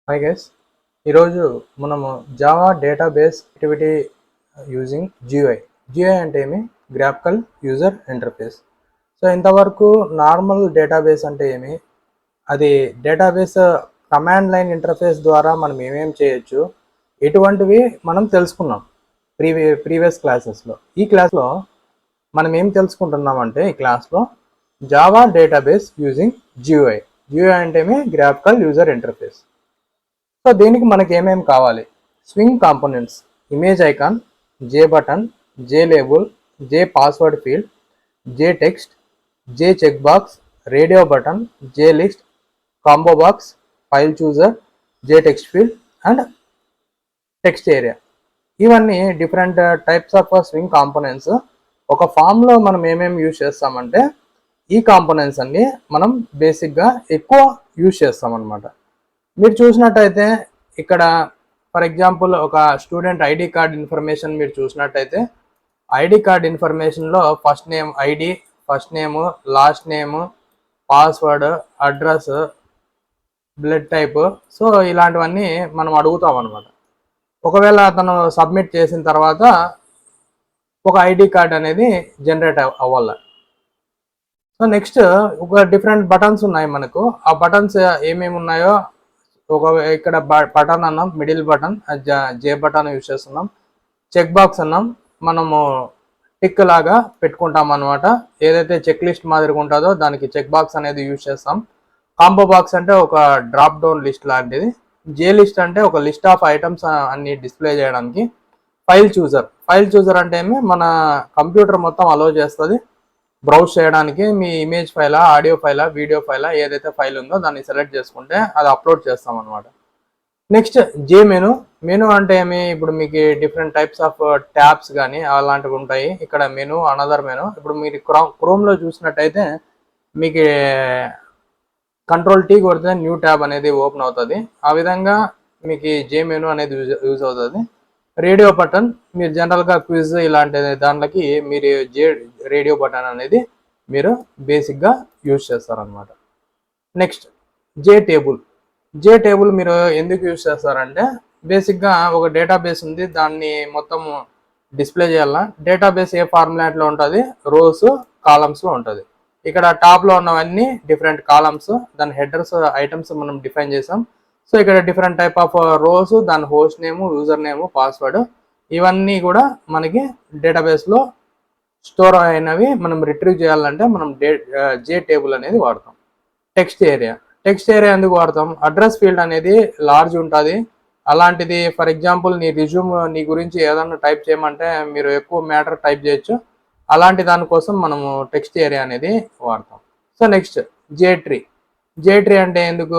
Hi guys, ఈరోజు మనము Java database activity using GI అంటే ఏమి? Graphical user interface. సో ఇంతవరకు నార్మల్ డేటాబేస్ అంటే ఏమి, అది డేటాబేస్ కమాండ్ లైన్ ఇంటర్ఫేస్ ద్వారా మనం ఏమేమి చేయొచ్చు, ఎటువంటివి మనం తెలుసుకున్నాం ప్రీవియస్ క్లాసెస్లో. ఈ క్లాస్లో మనం ఏం తెలుసుకుంటున్నామంటే, ఈ క్లాస్లో జావా డేటాబేస్ యూజింగ్ జిఐ అంటే ఏమి? Graphical user interface. సో దీనికి మనకి ఏమేమి కావాలి? Swing components, image icon, J button, J label, J password field, J text, J check box, radio button, J list, combo box, file chooser, J text field and text area. ఇవన్నీ different types of swing components. ఒక ఫామ్లో మనం ఏమేమి use చేస్తామంటే, ఈ components అన్ని మనం బేసిక్గా ఎక్కువ యూజ్ చేస్తాం అన్నమాట. మీరు చూసినట్టయితే ఇక్కడ ఫర్ ఎగ్జాంపుల్ ఒక స్టూడెంట్ ఐడి కార్డ్ ఇన్ఫర్మేషన్ మీరు చూసినట్టయితే, ఐడి కార్డ్ ఇన్ఫర్మేషన్లో first name ID, first name, last name, password, address, blood type, so ఇలాంటివన్నీ మనం అడుగుతాం అనమాట. ఒకవేళ అతను సబ్మిట్ చేసిన తర్వాత ఒక ఐడి కార్డ్ అనేది జనరేట్ అవ్వాలి. సో నెక్స్ట్ ఒక డిఫరెంట్ బటన్స్ ఉన్నాయి మనకు. ఆ బటన్స్ ఏమేమి ఉన్నాయో, ఒక ఇక్కడ బటన్ అన్నాం, మిడిల్ బటన్ జే బటన్ యూజ్ చేస్తున్నాం. చెక్ బాక్స్ అన్నాం, మనము టిక్ లాగా పెట్టుకుంటాం అనమాట. ఏదైతే చెక్ లిస్ట్ మాదిరిగా ఉంటుందో దానికి చెక్ బాక్స్ అనేది యూజ్ చేస్తాం. కాంబో బాక్స్ అంటే ఒక డ్రాప్ డౌన్ లిస్ట్ లాంటిది. జే లిస్ట్ అంటే ఒక లిస్ట్ ఆఫ్ ఐటమ్స్ అన్ని డిస్ప్లే చేయడానికి. ఫైల్ చూజర్ అంటే ఏమి, మన కంప్యూటర్ మొత్తం అలో చేస్తుంది బ్రౌజ్ చేయడానికి. మీ ఇమేజ్ ఫైలా, ఆడియో ఫైలా, వీడియో ఫైలా, ఏదైతే ఫైల్ ఉందో దాన్ని సెలెక్ట్ చేసుకుంటే అది అప్లోడ్ చేస్తాం అనమాట. నెక్స్ట్ జే మెను అంటే ఏమి, ఇప్పుడు మీకు డిఫరెంట్ టైప్స్ ఆఫ్ ట్యాబ్స్ కానీ అలాంటివి ఉంటాయి. ఇక్కడ మెను, అనదర్ మెను. ఇప్పుడు మీరు క్రోమ్లో చూసినట్టయితే మీకు కంట్రోల్ టీ కొడితే న్యూ ట్యాబ్ అనేది ఓపెన్ అవుతుంది. ఆ విధంగా మీకు జే మెను అనేది యూజ్ అవుతుంది. రేడియో బటన్, మీరు జనరల్గా క్విజ్ ఇలాంటి దాంట్లోకి మీరు రేడియో బటన్ అనేది మీరు బేసిక్గా యూజ్ చేస్తారనమాట. నెక్స్ట్ జే టేబుల్ మీరు ఎందుకు యూజ్ చేస్తారంటే, బేసిక్గా ఒక డేటాబేస్ ఉంది, దాన్ని మొత్తం డిస్ప్లే చేయాలా. డేటాబేస్ ఏ ఫార్మాట్లో ఉంటుంది? రోస్, కాలమ్స్లో ఉంటుంది. ఇక్కడ టాప్లో ఉన్నవన్నీ డిఫరెంట్ కాలమ్స్, దాని హెడర్స్, ఐటమ్స్ మనం డిఫైన్ చేసాం. సో ఇక్కడ డిఫరెంట్ టైప్ ఆఫ్ రోస్, దాని హోస్ట్ నేము, యూజర్ నేము, పాస్వర్డ్, ఇవన్నీ కూడా మనకి డేటాబేస్లో స్టోర్ అయినవి మనం రిట్రీవ్ చేయాలంటే మనం జే టేబుల్ అనేది వాడతాం. టెక్స్ట్ ఏరియా ఎందుకు వాడతాం? అడ్రస్ ఫీల్డ్ అనేది లార్జ్ ఉంటుంది. అలాంటిది ఫర్ ఎగ్జాంపుల్ నీ రిజ్యూమ్, నీ గురించి ఏదన్నా టైప్ చేయమంటే మీరు ఎక్కువ మ్యాటర్ టైప్ చేయొచ్చు. అలాంటి దానికోసం మనము టెక్స్ట్ ఏరియా అనేది వాడతాం. సో నెక్స్ట్ జే ట్రీ అంటే ఎందుకు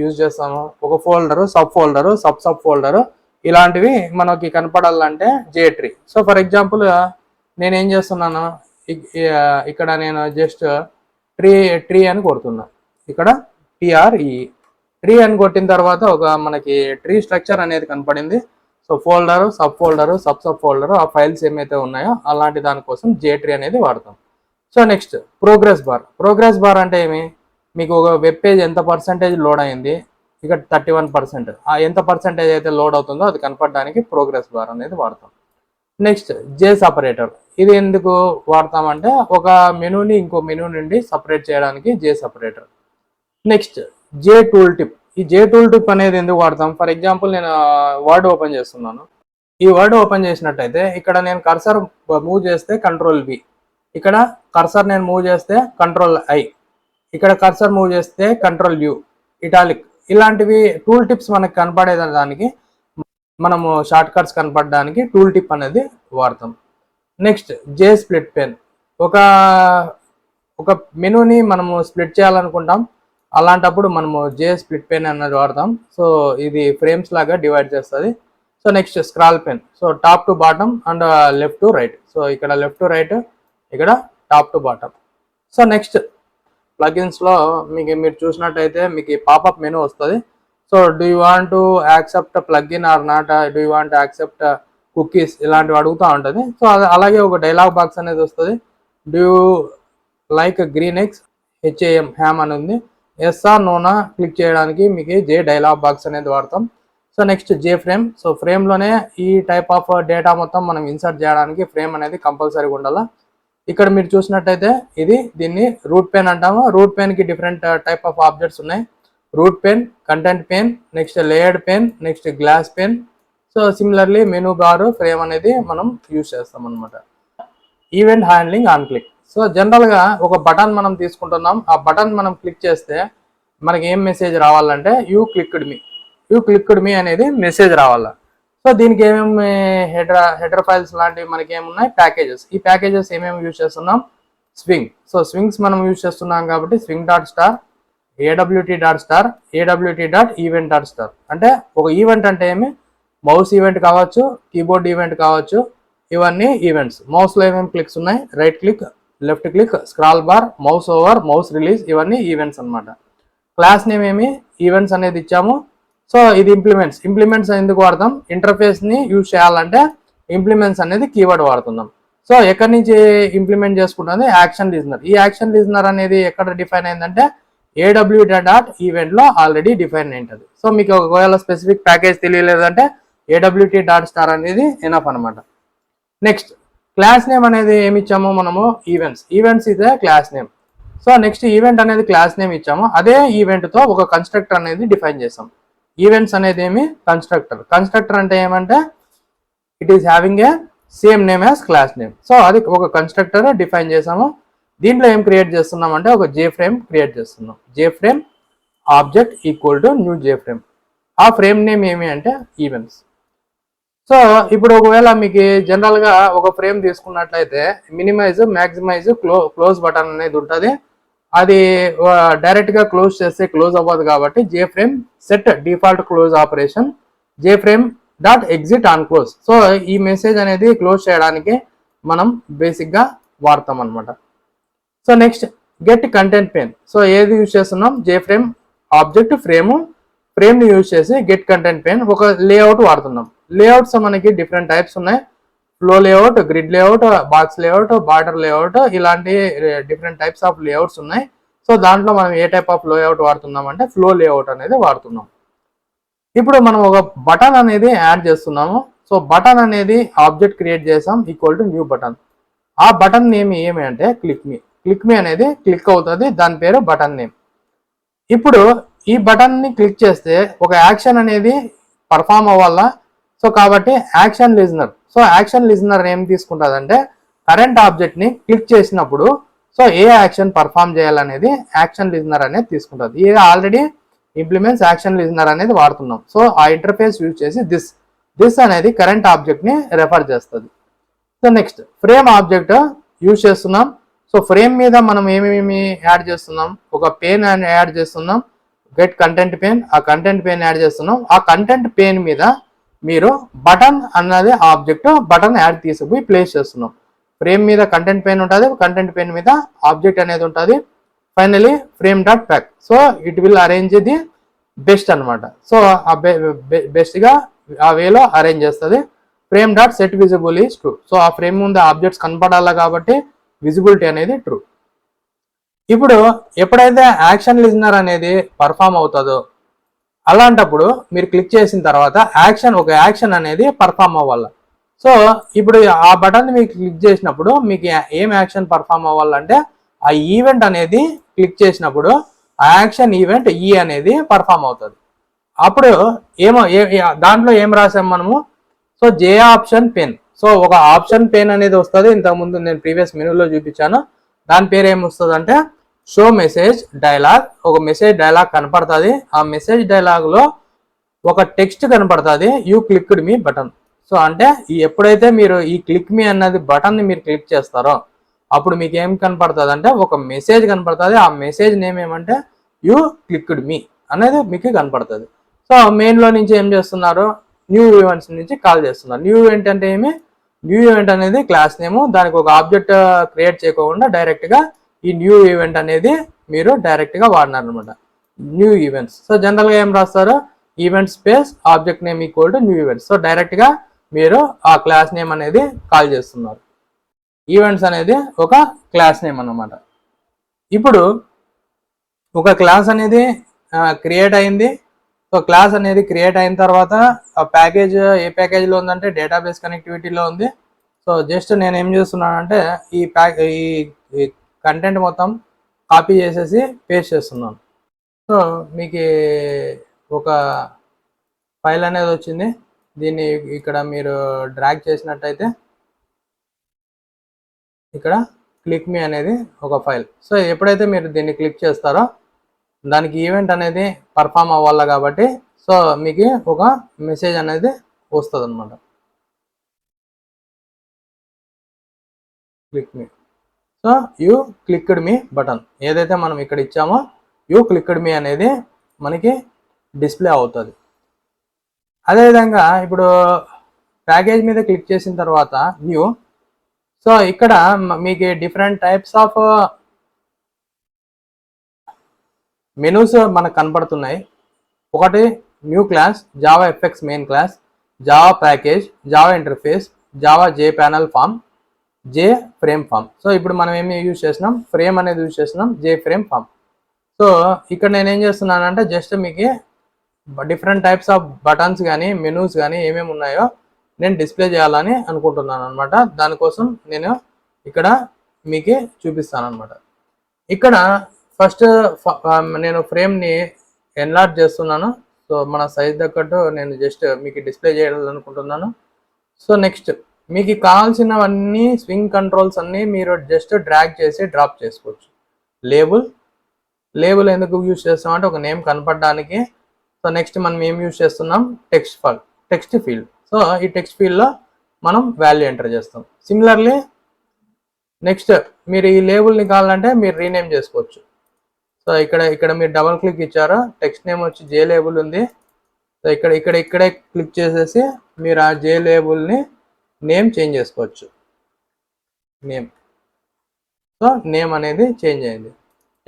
యూజ్ చేస్తాము? ఒక ఫోల్డరు, సబ్ ఫోల్డరు ఇలాంటివి మనకి కనపడాలంటే జే ట్రీ. సో ఫర్ ఎగ్జాంపుల్ నేనేం చేస్తున్నాను, ఇక్కడ నేను జస్ట్ ట్రీ అని కొడుతున్నా. ఇక్కడ ట్రీ అని కొట్టిన తర్వాత ఒక మనకి ట్రీ స్ట్రక్చర్ అనేది కనపడింది. సో ఫోల్డరు, సబ్ ఫోల్డరు, ఆ ఫైల్స్ ఏమైతే ఉన్నాయో అలాంటి దానికోసం జే ట్రీ అనేది వాడతాం. సో నెక్స్ట్ ప్రోగ్రెస్ బార్ అంటే ఏమి? మీకు ఒక వెబ్ పేజ్ ఎంత పర్సెంటేజ్ లోడ్ అయింది, ఇక్కడ 31%, ఆ ఎంత పర్సెంటేజ్ అయితే లోడ్ అవుతుందో అది కనపడడానికి ప్రోగ్రెస్ బార్ అనేది వాడతాం. నెక్స్ట్ జే సపరేటర్, ఇది ఎందుకు వాడతామంటే ఒక మెనూని ఇంకో మెనూ నుండి సపరేట్ చేయడానికి J separator. Next J tool tip, ఈ జే టూల్ టిప్ అనేది ఎందుకు వాడతాం? ఫర్ ఎగ్జాంపుల్ నేను వర్డ్ ఓపెన్ చేస్తున్నాను. ఈ వర్డ్ ఓపెన్ చేసినట్టయితే ఇక్కడ నేను కర్సర్ మూవ్ చేస్తే కంట్రోల్ వి, ఇక్కడ కర్సర్ నేను మూవ్ చేస్తే కంట్రోల్ ఐ, ఇక్కడ కర్సర్ మూవ్ చేస్తే కంట్రోల్ యూ, ఇటాలిక్, ఇలాంటివి టూల్ టిప్స్ మనకు కనపడేదానికి, మనము షార్ట్ కట్స్ కనపడడానికి టూల్ టిప్ అనేది వాడతాం. నెక్స్ట్ జే స్ప్లిట్ పెన్, ఒక మెనూని మనము స్ప్లిట్ చేయాలనుకుంటాం, అలాంటప్పుడు మనము జే స్ప్లిట్ పెన్ అనేది వాడతాం. సో ఇది ఫ్రేమ్స్ లాగా డివైడ్ చేస్తుంది. So next scroll pane, so top to bottom and left to right, so ఇక్కడ లెఫ్ట్ టు రైట్, ఇక్కడ top to bottom. So next ప్లగిన్స్లో మీరు చూసినట్టయితే మీకు పాపప్ మెనూ వస్తుంది. So do you want to accept plugin or not, do you want accept cookies, ఇలాంటివి అడుగుతూ ఉంటుంది. సో అలాగే ఒక డైలాగ్ బాక్స్ అనేది వస్తుంది. Do you like green eggs, HAM ham అని ఉంది. ఎస్ ఆర్ నోనా క్లిక్ చేయడానికి మీకు జే డైలాగ్ బాక్స్ అనేది వాడతాం. So next J frame. So ఫ్రేమ్లోనే ఈ టైప్ ఆఫ్ డేటా మొత్తం మనం ఇన్సర్ట్ చేయడానికి ఫ్రేమ్ అనేది కంపల్సరీగా ఉండాలి. ఇక్కడ మీరు చూసినట్టయితే దీన్ని రూట్ పెన్ అంటాము. రూట్ పెన్కి డిఫరెంట్ టైప్ ఆఫ్ ఆబ్జెక్ట్స్ ఉన్నాయి. Root pane, content pane, next layered pane, next glass pane. So similarly menu bar, frame అనేది మనం యూజ్ చేస్తాం అనమాట. Event handling on click. So జనరల్గా ఒక బటన్ మనం తీసుకుంటున్నాం. ఆ బటన్ మనం క్లిక్ చేస్తే మనకి ఏం మెసేజ్ రావాలంటే యూ క్లిక్డ్ మీ అనేది మెసేజ్ రావాలా. సో దీనికి ఏమేమి హెడర్ ఫైల్స్ లాంటివి మనకి ఏమున్నాయి, ప్యాకేజెస్. ఈ ప్యాకేజెస్ ఏమేమి యూజ్ చేస్తున్నాం, స్వింగ్. సో స్వింగ్స్ మనం యూజ్ చేస్తున్నాం కాబట్టి swing dot star, AWT dot star, AWT dot event dot star. అంటే ఒక ఈవెంట్ అంటే ఏమి, మౌస్ ఈవెంట్ కావచ్చు, కీబోర్డ్ ఈవెంట్ కావచ్చు, ఇవన్నీ ఈవెంట్స్. మౌస్లో ఏమేమి క్లిక్స్ ఉన్నాయి, right click, left click, scroll bar, mouse over, mouse release, ఇవన్నీ ఈవెంట్స్ అనమాట. క్లాస్ నేమ్ ఏమి ఈవెంట్స్ అనేది ఇచ్చాము. సో ఇది ఇంప్లిమెంట్స్ ఎందుకు వాడతాం, ఇంటర్ఫేస్ని యూజ్ చేయాలంటే ఇంప్లిమెంట్స్ అనేది కీవర్డ్ వాడుతున్నాం. సో ఎక్కడి నుంచి ఇంప్లిమెంట్ చేసుకుంటుంది, యాక్షన్ లిజనర్. ఈ యాక్షన్ లిజనర్ అనేది ఎక్కడ డిఫైన్ అయిందంటే ఏడబ్ల్యూటీ డాట్ ఈవెంట్లో ఆల్రెడీ డిఫైన్ అయింటుంది. సో మీకు ఒకవేళ స్పెసిఫిక్ ప్యాకేజ్ తెలియలేదంటే ఏడబ్ల్యూటీ డాట్ స్టార్ అనేది ఎనఫ్ అనమాట. నెక్స్ట్ క్లాస్ నేమ్ అనేది ఏమి ఇచ్చాము మనము, ఈవెంట్స్ ఇదే class name. So next event అనేది క్లాస్ నేమ్ ఇచ్చాము. అదే ఈవెంట్తో ఒక కన్స్ట్రక్టర్ అనేది డిఫైన్ చేసాం. ఈవెంట్స్ అనేది ఏమి, కన్స్ట్రక్టర్ అంటే ఏమంటే it is having a same name as class name. So అది ఒక కన్స్ట్రక్టర్ డిఫైన్ చేసాము. దీంట్లో ఏం క్రియేట్ చేస్తున్నాం అంటే ఒక జే ఫ్రేమ్ క్రియేట్ చేస్తున్నాం. J frame object equal to new J frame. ఆ ఫ్రేమ్ నేమ్ ఏమి అంటే ఈవెంట్స్. సో ఇప్పుడు ఒకవేళ మీకు జనరల్గా ఒక ఫ్రేమ్ తీసుకున్నట్లయితే మినిమైజ్, మ్యాక్సిమైజ్, క్లోజ్ బటన్ అనేది ఉంటుంది. అది డైరెక్ట్గా క్లోజ్ చేస్తే క్లోజ్ అవ్వదు కాబట్టి J frame set default close operation, J frame dot exit on close. So ఈ మెసేజ్ అనేది క్లోజ్ చేయడానికి మనం బేసిక్గా వాడతాం అనమాట. So next get content pane. So ఏది యూజ్ చేస్తున్నాం, జే ఫ్రేమ్ ఆబ్జెక్ట్ ఫ్రేమ్ని యూజ్ చేసి గెట్ కంటెంట్ పెన్ ఒక లేఅవుట్ వాడుతున్నాం. లేఅవుట్స్ మనకి డిఫరెంట్ టైప్స్ ఉన్నాయి. Flow layout, grid layout, box layout, border layout, ఇలాంటి డిఫరెంట్ టైప్స్ ఆఫ్ లేఅవుట్స్ ఉన్నాయి. సో దాంట్లో మనం ఏ టైప్ ఆఫ్ లేఅవుట్ వాడుతున్నాం అంటే ఫ్లో లేఅవుట్ అనేది వాడుతున్నాం. ఇప్పుడు మనం ఒక బటన్ అనేది యాడ్ చేస్తున్నాము. సో బటన్ అనేది ఆబ్జెక్ట్ క్రియేట్ చేసాం ఈక్వల్ టు న్యూ బటన్. ఆ బటన్ నేమ్ ఏమి అంటే క్లిక్ మీ అనేది క్లిక్ అవుతుంది, దాని పేరు బటన్ నేమ్. ఇప్పుడు ఈ బటన్ని క్లిక్ చేస్తే ఒక యాక్షన్ అనేది పర్ఫామ్ అవ్వాలా. సో కాబట్టి action listener. So action listener ఏం తీసుకుంటుందంటే కరెంట్ ఆబ్జెక్ట్ని క్లిక్ చేసినప్పుడు సో ఏ యాక్షన్ పర్ఫామ్ చేయాలనేది యాక్షన్ లిజనర్ అనేది తీసుకుంటుంది. ఇది ఆల్రెడీ ఇంప్లిమెంట్స్ యాక్షన్ లిజనర్ అనేది వాడుతున్నాం. సో ఆ ఇంటర్ఫేస్ యూజ్ చేసి దిస్ అనేది కరెంట్ ఆబ్జెక్ట్ని రెఫర్ చేస్తుంది. So next frame object use చేస్తున్నాం. సో ఫ్రేమ్ మీద మనం ఏమేమి యాడ్ చేస్తున్నాం, ఒక పెన్ యాడ్ చేస్తున్నాం, గెట్ కంటెంట్ పెన్, ఆ కంటెంట్ పెన్ యాడ్ చేస్తున్నాం. ఆ కంటెంట్ పెన్ మీద మీరు బటన్ అన్నది ఆబ్జెక్ట్ బటన్ యాడ్ తీసుకుపోయి ప్లేస్ చేస్తున్నాం. ఫ్రేమ్ మీద కంటెంట్ పెన్ ఉంటుంది, కంటెంట్ పెన్ మీద ఆబ్జెక్ట్ అనేది ఉంటుంది. Finally frame dot pack. So it will arrange the best అనమాట. సో ఆ బెస్ట్గా ఆ వేలో అరేంజ్ చేస్తుంది. Frame dot set visible is true. So ఆ ఫ్రేమ్ ముందు ఆబ్జెక్ట్స్ కనపడాలా కాబట్టి విజిబిలిటీ అనేది ట్రూ. ఇప్పుడు ఎప్పుడైతే యాక్షన్ లిజనర్ అనేది పర్ఫామ్ అవుతుందో అలాంటప్పుడు మీరు క్లిక్ చేసిన తర్వాత ఒక యాక్షన్ అనేది పర్ఫామ్ అవ్వాలి. సో ఇప్పుడు ఆ బటన్ మీకు క్లిక్ చేసినప్పుడు మీకు ఏం యాక్షన్ పర్ఫామ్ అవ్వాలంటే ఆ ఈవెంట్ అనేది క్లిక్ చేసినప్పుడు ఆ యాక్షన్ ఈవెంట్ అనేది పర్ఫామ్ అవుతుంది. అప్పుడు దాంట్లో ఏం రాసాం మనము, సో జే ఆప్షన్ పెన్. సో ఒక ఆప్షన్ పెన్ అనేది వస్తుంది. ఇంతకుముందు నేను ప్రీవియస్ మెనూలో చూపించాను. దాని పేరు ఏమొస్తుంది అంటే షో మెసేజ్ డైలాగ్. ఒక మెసేజ్ డైలాగ్ కనపడుతుంది. ఆ మెసేజ్ డైలాగ్లో ఒక టెక్స్ట్ కనపడుతుంది, you clicked me button. So అంటే ఎప్పుడైతే మీరు ఈ క్లిక్ మీ అన్నది బటన్ని మీరు క్లిక్ చేస్తారో అప్పుడు మీకు ఏం కనపడుతుంది అంటే ఒక మెసేజ్ కనపడుతుంది. ఆ మెసేజ్ నేమ్ ఏమంటే యూ క్లిక్డ్ మీ అనేది మీకు కనపడుతుంది. సో మెయిన్లో నుంచి ఏం చేస్తున్నారు, న్యూ ఈవెంట్స్ నుంచి కాల్ చేస్తున్నారు. న్యూ ఈవెంట్ అంటే ఏమి, న్యూ ఈవెంట్ అనేది క్లాస్ నేము. దానికి ఒక ఆబ్జెక్ట్ క్రియేట్ చేయకుండా డైరెక్ట్గా ఈ న్యూ ఈవెంట్ అనేది మీరు డైరెక్ట్గా వాడినారు అనమాట, న్యూ ఈవెంట్స్. సో జనరల్గా ఏం రాస్తారు, event space object name equal to new events. So డైరెక్ట్గా మీరు ఆ క్లాస్ నేమ్ అనేది కాల్ చేస్తున్నారు. ఈవెంట్స్ అనేది ఒక క్లాస్ నేమ్ అన్నమాట. ఇప్పుడు ఒక క్లాస్ అనేది క్రియేట్ అయింది. సో క్లాస్ అనేది క్రియేట్ అయిన తర్వాత ఆ ప్యాకేజ్ ఏ ప్యాకేజ్లో ఉందంటే డేటాబేస్ కనెక్టివిటీలో ఉంది. సో జస్ట్ నేను ఏం చేస్తున్నానంటే ఈ కంటెంట్ మొత్తం కాపీ చేసేసి పేస్ట్ చేస్తున్నాను. సో మీకు ఒక ఫైల్ అనేది వచ్చింది. దీన్ని ఇక్కడ మీరు డ్రాగ్ చేసినట్టయితే ఇక్కడ క్లిక్ మీ అనేది ఒక ఫైల్. సో ఎప్పుడైతే మీరు దీన్ని క్లిక్ చేస్తారో దానికి ఈవెంట్ అనేది పర్ఫామ్ అవ్వాలి కాబట్టి సో మీకు ఒక మెసేజ్ అనేది వస్తుంది అనమాట. Click me. So you clicked me button ఏదైతే మనం ఇక్కడ ఇచ్చామో యూ క్లిక్డ్ మీ అనేది మనకి డిస్ప్లే అవుతుంది. అదేవిధంగా ఇప్పుడు ప్యాకేజ్ మీద క్లిక్ చేసిన తర్వాత న్యూ. సో ఇక్కడ మీకు డిఫరెంట్ టైప్స్ ఆఫ్ మెనూస్ మనకు కనపడుతున్నాయి. ఒకటి new class, Java FX main class, Java package, Java interface, Java J panel form, J frame form. So ఇప్పుడు మనం ఏమి యూజ్ చేస్తున్నాం, ఫ్రేమ్ అనేది యూజ్ చేస్తున్నాం, జే ఫ్రేమ్ ఫామ్. సో ఇక్కడ నేను ఏం చేస్తున్నానంటే జస్ట్ మీకు డిఫరెంట్ టైప్స్ ఆఫ్ బటన్స్ కానీ మెనూస్ కానీ ఏమేమి ఉన్నాయో నేను డిస్ప్లే చేయాలని అనుకుంటున్నాను అనమాట. దానికోసం నేను ఇక్కడ మీకు చూపిస్తాను అనమాట. ఇక్కడ ఫస్ట్ నేను ఫ్రేమ్ని ఎన్లార్జ్ చేస్తున్నాను. సో మన సైజ్ తగ్గట్టు నేను జస్ట్ మీకు డిస్ప్లే చేయాలనుకుంటున్నాను. సో నెక్స్ట్ మీకు కావాల్సినవన్నీ స్వింగ్ కంట్రోల్స్ అన్నీ మీరు జస్ట్ డ్రాగ్ చేసి డ్రాప్ చేసుకోవచ్చు. లేబుల్ ఎందుకు యూజ్ చేస్తామంటే ఒక నేమ్ కనపడడానికి. సో నెక్స్ట్ మనం ఏం యూజ్ చేస్తున్నాం, టెక్స్ట్ ఫీల్డ్. సో ఈ టెక్స్ట్ ఫీల్డ్లో మనం వాల్యూ ఎంటర్ చేస్తాం. సిమిలర్లీ నెక్స్ట్ మీరు ఈ లేబుల్ని కావాలంటే మీరు రీనేమ్ చేసుకోవచ్చు. సో ఇక్కడ మీరు డబల్ క్లిక్ ఇచ్చారో టెక్స్ట్ నేమ్ వచ్చి జే లేబుల్ ఉంది. సో ఇక్కడే క్లిక్ చేసేసి మీరు ఆ జే లేబుల్ని నేమ్ చేంజ్ చేసుకోవచ్చు. సో నేమ్ అనేది చేంజ్ అయింది.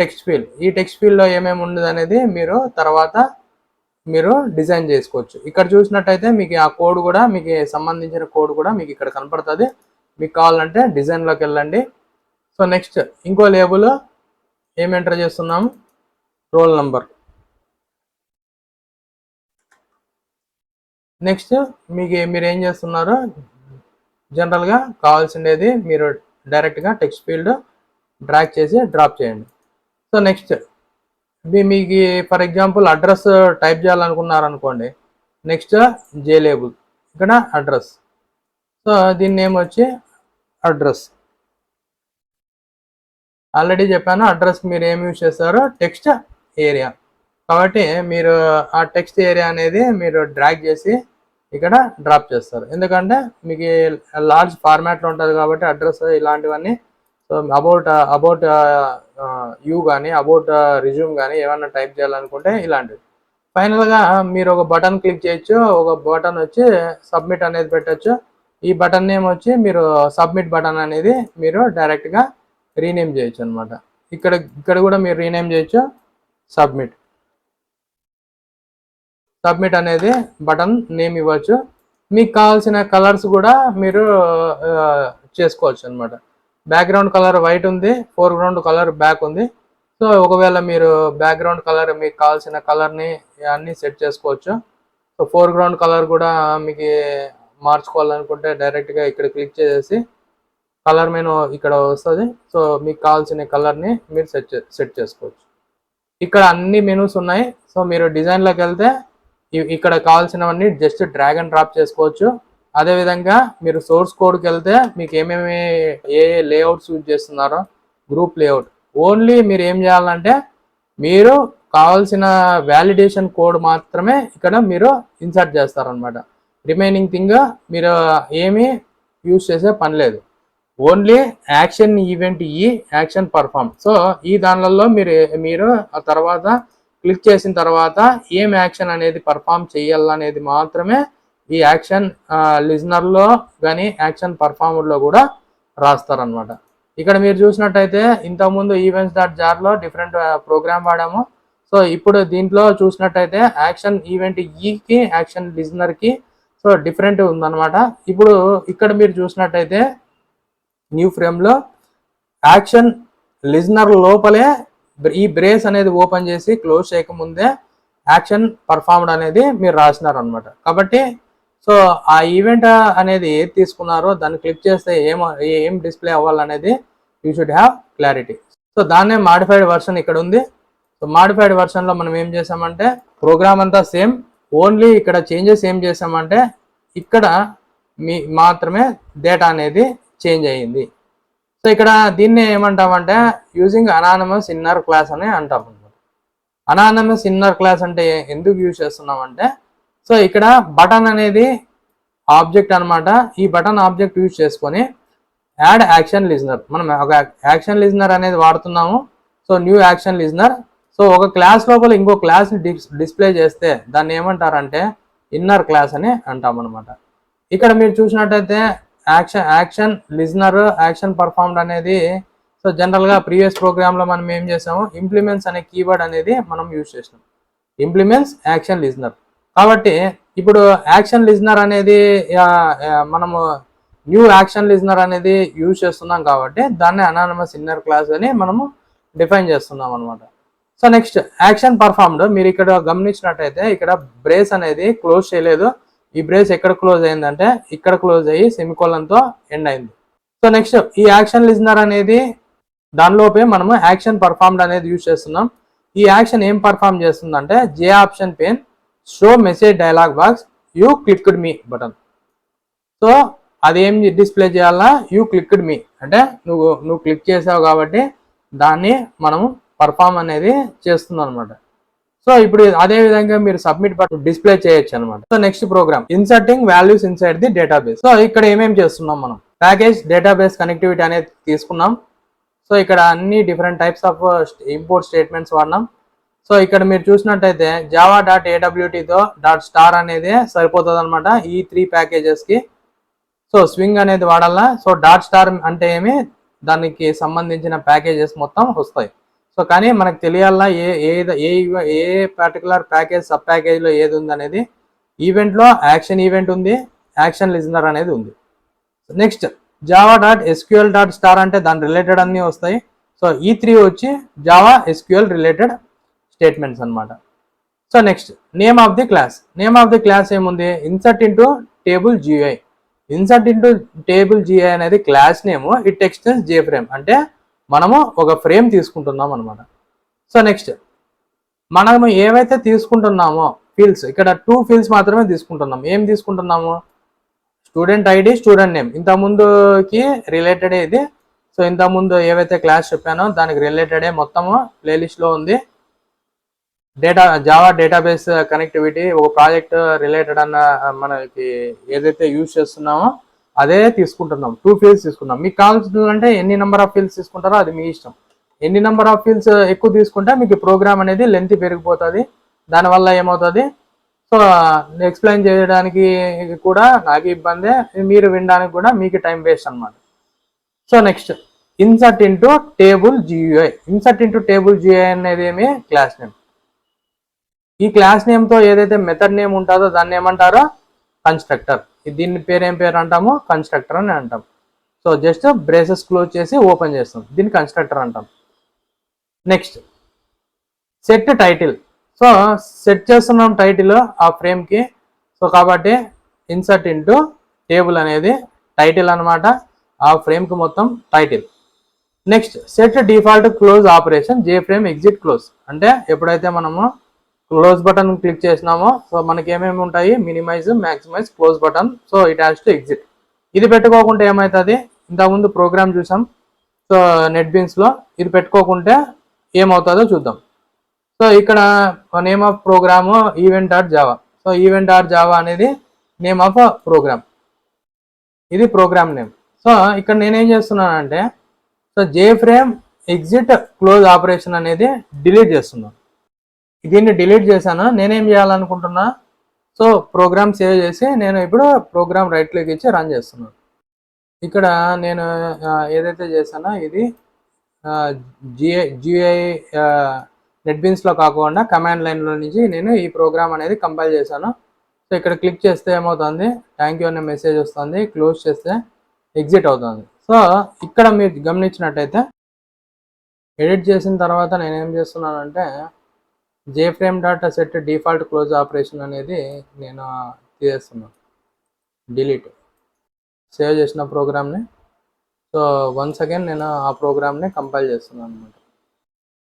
టెక్స్ట్ ఫీల్డ్, ఈ టెక్స్ట్ ఫీల్డ్లో ఏమేమి ఉండదు అనేది మీరు తర్వాత మీరు డిజైన్ చేసుకోవచ్చు. ఇక్కడ చూసినట్టయితే మీకు ఆ కోడ్ కూడా మీకు సంబంధించిన కోడ్ కూడా మీకు ఇక్కడ కనపడుతుంది. మీకు కావాలంటే డిజైన్లోకి వెళ్ళండి. సో నెక్స్ట్ ఇంకో లేబుల్ ఏం ఎంటర్ చేస్తున్నాము, రోల్ నంబర్. నెక్స్ట్ మీరు ఏం చేస్తున్నారు, జనరల్గా కావాల్సిండేది మీరు డైరెక్ట్గా టెక్స్ట్ ఫీల్డ్ డ్రాగ్ చేసి డ్రాప్ చేయండి. సో నెక్స్ట్ మీకు ఫర్ ఎగ్జాంపుల్ అడ్రస్ టైప్ చేయాలనుకున్నారనుకోండి, నెక్స్ట్ జే లేబుల్, ఇక్కడ అడ్రస్. సో దీని నేమ్ వచ్చి అడ్రస్. ఆల్రెడీ చెప్పాను అడ్రస్ మీరు ఏం యూజ్ చేస్తారో టెక్స్ట్ ఏరియా. కాబట్టి మీరు ఆ టెక్స్ట్ ఏరియా అనేది మీరు డ్రాగ్ చేసి ఇక్కడ డ్రాప్ చేస్తారు. ఎందుకంటే మీకు లార్జ్ ఫార్మాట్లో ఉంటుంది కాబట్టి అడ్రస్ ఇలాంటివన్నీ. సో అబౌట్ యూ కానీ అబౌట్ రిజ్యూమ్ కానీ ఏమన్నా టైప్ చేయాలనుకుంటే ఇలాంటివి. ఫైనల్గా మీరు ఒక బటన్ క్లిక్ చేయొచ్చు, ఒక బటన్ వచ్చి సబ్మిట్ అనేది పెట్టచ్చు. ఈ బటన్ నేమ్ వచ్చి మీరు సబ్మిట్ బటన్ అనేది మీరు డైరెక్ట్గా రీనేమ్ చేయొచ్చు అనమాట. ఇక్కడ కూడా మీరు రీనేమ్ చేయొచ్చు, సబ్మిట్ అనేది బటన్ నేమ్ ఇవ్వచ్చు. మీకు కావాల్సిన కలర్స్ కూడా మీరు చేసుకోవచ్చు అనమాట. బ్యాక్గ్రౌండ్ కలర్ వైట్ ఉంది, ఫోర్గ్రౌండ్ కలర్ బ్లాక్ ఉంది. సో ఒకవేళ మీరు బ్యాక్గ్రౌండ్ కలర్ మీకు కావాల్సిన కలర్ని అన్నీ సెట్ చేసుకోవచ్చు. సో ఫోర్గ్రౌండ్ కలర్ కూడా మీకు మార్చుకోవాలనుకుంటే డైరెక్ట్గా ఇక్కడ క్లిక్ చేసేసి కలర్ మెనూ ఇక్కడ వస్తుంది. సో మీకు కావాల్సిన కలర్ని మీరు సెట్ చేసుకోవచ్చు. ఇక్కడ అన్ని మెనూస్ ఉన్నాయి. సో మీరు డిజైన్లోకి వెళ్తే ఇక్కడ కావాల్సినవన్నీ జస్ట్ డ్రాగ్ అండ్ డ్రాప్ చేసుకోవచ్చు. అదేవిధంగా మీరు సోర్స్ కోడ్కి వెళ్తే మీకు ఏ లేఅవుట్స్ యూజ్ చేస్తున్నారో, గ్రూప్ లేఅవుట్, ఓన్లీ మీరు ఏం చేయాలంటే మీరు కావాల్సిన వ్యాలిడేషన్ కోడ్ మాత్రమే ఇక్కడ మీరు ఇన్సర్ట్ చేస్తారనమాట. రిమైనింగ్ థింగ్ మీరు ఏమీ యూజ్ చేసే పని లేదు. Only action event action perform. So ఈ దానిలలో మీరు ఆ తర్వాత క్లిక్ చేసిన తర్వాత ఏం యాక్షన్ అనేది పర్ఫామ్ చేయాలనేది మాత్రమే ఈ యాక్షన్ లిజనర్లో కానీ యాక్షన్ పర్ఫామర్లో కూడా రాస్తారనమాట. ఇక్కడ మీరు చూసినట్టయితే ఇంతకుముందు events.jarలో డిఫరెంట్ ప్రోగ్రామ్ వాడాము. సో ఇప్పుడు దీంట్లో చూసినట్టయితే యాక్షన్ ఈవెంట్ ఈకి యాక్షన్ లిజనర్కి సో డిఫరెంట్ ఉందన్నమాట. ఇప్పుడు ఇక్కడ మీరు చూసినట్టయితే న్యూ ఫ్రేమ్లో యాక్షన్ లిజనర్ లోపలే ఈ బ్రేస్ అనేది ఓపెన్ చేసి క్లోజ్ చేయకముందే యాక్షన్ పర్ఫార్మ్డ్ అనేది మీరు రాసినారు అనమాట. కాబట్టి సో ఆ ఈవెంట్ అనేది ఏది తీసుకున్నారో దాన్ని క్లిక్ చేస్తే ఏం డిస్ప్లే అవ్వాలనేది you should have clarity. So దాన్నే మాడిఫైడ్ వర్షన్ ఇక్కడ ఉంది. సో మాడిఫైడ్ వర్షన్లో మనం ఏం చేసామంటే ప్రోగ్రామ్ అంతా సేమ్, ఓన్లీ ఇక్కడ చేంజెస్ ఏం చేసామంటే ఇక్కడ మాత్రమే డేటా అనేది చేంజ్ అయ్యింది. సో ఇక్కడ దీన్ని ఏమంటామంటే యూజింగ్ అనానమస్ ఇన్నర్ క్లాస్ అని అంటాం. అనానమస్ ఇన్నర్ క్లాస్ అంటే ఎందుకు యూజ్ చేస్తున్నామంటే సో ఇక్కడ బటన్ అనేది ఆబ్జెక్ట్ అనమాట. ఈ బటన్ ఆబ్జెక్ట్ యూజ్ చేసుకొని యాడ్ యాక్షన్ లిజనర్, మనం ఒక యాక్షన్ లిజనర్ అనేది వాడుతున్నాము. So new action listener. So ఒక క్లాస్ లోపల ఇంకో క్లాస్ని డిస్ప్లే చేస్తే దాన్ని ఏమంటారంటే ఇన్నర్ క్లాస్ అని అంటాం అనమాట. ఇక్కడ మీరు చూసినట్టయితే యాక్షన్ లిజనర్, యాక్షన్ పర్ఫార్మ్డ్ అనేది సో జనరల్గా ప్రీవియస్ ప్రోగ్రామ్లో మనం ఏం చేసాము, ఇంప్లిమెంట్స్ అనే కీవర్డ్ అనేది మనం యూజ్ చేసినాం. Implements action listener. కాబట్టి ఇప్పుడు యాక్షన్ లిజనర్ అనేది మనము న్యూ యాక్షన్ లిజనర్ అనేది యూజ్ చేస్తున్నాం కాబట్టి దాన్ని అనానమస్ ఇన్నర్ క్లాస్ అని మనము డిఫైన్ చేస్తున్నాం అనమాట. So next action performed. మీరు ఇక్కడ గమనించినట్టయితే ఇక్కడ బ్రేస్ అనేది క్లోజ్ చేయలేదు. ఈ బ్రేస్ ఎక్కడ క్లోజ్ అయిందంటే ఇక్కడ క్లోజ్ అయ్యి సెమికోలన్తో ఎండ్ అయింది. సో నెక్స్ట్ ఈ యాక్షన్ లిజనర్ అనేది దానిలోపే మనము యాక్షన్ పర్ఫార్మ్డ్ అనేది యూజ్ చేస్తున్నాం. ఈ యాక్షన్ ఏం పర్ఫార్మ్ చేస్తుందంటే J option pane show message dialog box you clicked me button. So అది ఏం డిస్ప్లే చేయాలా, యూ క్లిక్డ్ మీ అంటే నువ్వు క్లిక్ చేసావు కాబట్టి దాన్ని మనము పర్ఫార్మ్ అనేది చేస్తున్నాం అనమాట. సో ఇప్పుడు అదే విధంగా మీరు సబ్మిట్ బటన్ డిస్ప్లే చేయొచ్చు అనమాట. So next program inserting values inside the database. So ఇక్కడ ఏమేమి చేస్తున్నాం, మనం ప్యాకేజ్ డేటాబేస్ కనెక్టివిటీ అనేది తీసుకున్నాం. సో ఇక్కడ అన్ని different types of import statements వాడినాం. సో ఇక్కడ మీరు చూసినట్టయితే java.awtతో .star అనేది సరిపోతుంది అనమాట ఈ 3 ప్యాకేజెస్కి. సో స్వింగ్ అనేది వాడాలా. సో .star అంటే ఏమి, దానికి సంబంధించిన ప్యాకేజెస్ మొత్తం వస్తాయి. సో కానీ మనకు తెలియాలా ఏ పర్టికులర్ ప్యాకేజ్ సబ్ ప్యాకేజ్లో ఏది ఉంది అనేది. ఈవెంట్లో యాక్షన్ ఈవెంట్ ఉంది, యాక్షన్ లిజనర్ అనేది ఉంది. నెక్స్ట్ java.sql.star అంటే దాని రిలేటెడ్ అన్నీ వస్తాయి. సో ఈ 3 వచ్చి జావా ఎస్క్యూఎల్ రిలేటెడ్ స్టేట్మెంట్స్ అనమాట. So next name of the class. Name of the class ఏముంది, insert into table GI. Insert into table GI అనేది class name. It extends J frame అంటే మనము ఒక ఫ్రేమ్ తీసుకుంటున్నాం అనమాట. సో నెక్స్ట్ మనము ఏవైతే తీసుకుంటున్నామో ఫీల్డ్స్, ఇక్కడ 2 ఫీల్డ్స్ మాత్రమే తీసుకుంటున్నాం. ఏం తీసుకుంటున్నాము, స్టూడెంట్ ఐడి, స్టూడెంట్ నేమ్. ఇంతకుముందుకి రిలేటెడే ఇది. సో ఇంతకుముందు ఏవైతే క్లాస్ చెప్పానో దానికి రిలేటెడే మొత్తము ప్లేలిస్ట్లో ఉంది. జావా డేటాబేస్ కనెక్టివిటీ ఒక ప్రాజెక్ట్ రిలేటెడ్ అన్న మనకి ఏదైతే యూజ్ చేస్తున్నామో అదే తీసుకుంటున్నాం. 2 ఫీల్డ్స్ తీసుకున్నాం. మీకు కావాల్సిందంటే ఎన్ని నెంబర్ ఆఫ్ ఫీల్డ్స్ తీసుకుంటారో అది మీ ఇష్టం. ఎన్ని నెంబర్ ఆఫ్ ఫీల్డ్స్ ఎక్కువ తీసుకుంటే మీకు ప్రోగ్రామ్ అనేది లెంత్ పెరిగిపోతుంది. దానివల్ల ఏమవుతుంది, సో ఎక్స్ప్లెయిన్ చేయడానికి కూడా నాకు ఇబ్బందే, మీరు వినడానికి కూడా మీకు టైం వేస్ట్ అనమాట. So next insert into table GUI. Insert into table GUI అనేది ఏమి, క్లాస్ నేమ్. ఈ క్లాస్ నేమ్తో ఏదైతే మెథడ్ నేమ్ ఉంటుందో దాన్ని ఏమంటారో కన్స్ట్రక్టర్. దీని పేరు ఏం పేరు అంటాము, కన్స్ట్రక్టర్ అని అంటాం. సో జస్ట్ బ్రేసెస్ క్లోజ్ చేసి ఓపెన్ చేస్తాం, దీన్ని కన్స్ట్రక్టర్ అంటాం. Next set title. So set చేస్తున్నాం టైటిల్ ఆ ఫ్రేమ్కి. సో కాబట్టి ఇన్సర్ట్ ఇంటూ టేబుల్ అనేది టైటిల్ అనమాట, ఆ ఫ్రేమ్కి మొత్తం title. Next set default close operation J frame exit close. అంటే ఎప్పుడైతే మనము క్లోజ్ బటన్ క్లిక్ చేసినామో సో మనకి ఏమేమి ఉంటాయి, minimize, maximize, close button. So it has to exit. ఇది పెట్టుకోకుంటే ఏమవుతుంది, ఇంతకుముందు ప్రోగ్రామ్ చూసాం సో నెట్ బీన్స్లో, ఇది పెట్టుకోకుంటే ఏమవుతుందో చూద్దాం. సో ఇక్కడ నేమ్ ఆఫ్ ప్రోగ్రాము ఈవెంట్.జావా. సో ఈవెంట్.జావా అనేది నేమ్ ఆఫ్ ప్రోగ్రామ్, ఇది ప్రోగ్రామ్ నేమ్. సో ఇక్కడ నేనేం చేస్తున్నానంటే సో జే ఫ్రేమ్ ఎగ్జిట్ క్లోజ్ ఆపరేషన్ అనేది డిలీట్ చేస్తున్నాను. దీన్ని డిలీట్ చేశాను. నేనేం చేయాలనుకుంటున్నా, సో ప్రోగ్రామ్ సేవ్ చేసి నేను ఇప్పుడు ప్రోగ్రామ్ రైట్ క్లిక్ ఇచ్చి రన్ చేస్తున్నాను. ఇక్కడ నేను ఏదైతే చేశానో ఇది జిఐ నెట్బీన్స్లో కాకుండా కమాండ్ లైన్లో నుంచి నేను ఈ ప్రోగ్రామ్ అనేది కంపైల్ చేశాను. సో ఇక్కడ క్లిక్ చేస్తే ఏమవుతుంది, థ్యాంక్ యూ అనే మెసేజ్ వస్తుంది. క్లోజ్ చేస్తే ఎగ్జిట్ అవుతుంది. సో ఇక్కడ మీరు గమనించినట్టయితే ఎడిట్ చేసిన తర్వాత నేనేం చేస్తున్నానంటే jframe dot set default close operation అనేది నేను తీసేస్తున్నాను, డిలీట్. సేవ్ చేసిన ప్రోగ్రామ్ని, సో వన్స్ అగైన్ నేను ఆ ప్రోగ్రామ్ని కంపైల్ చేస్తున్నాను అనమాట.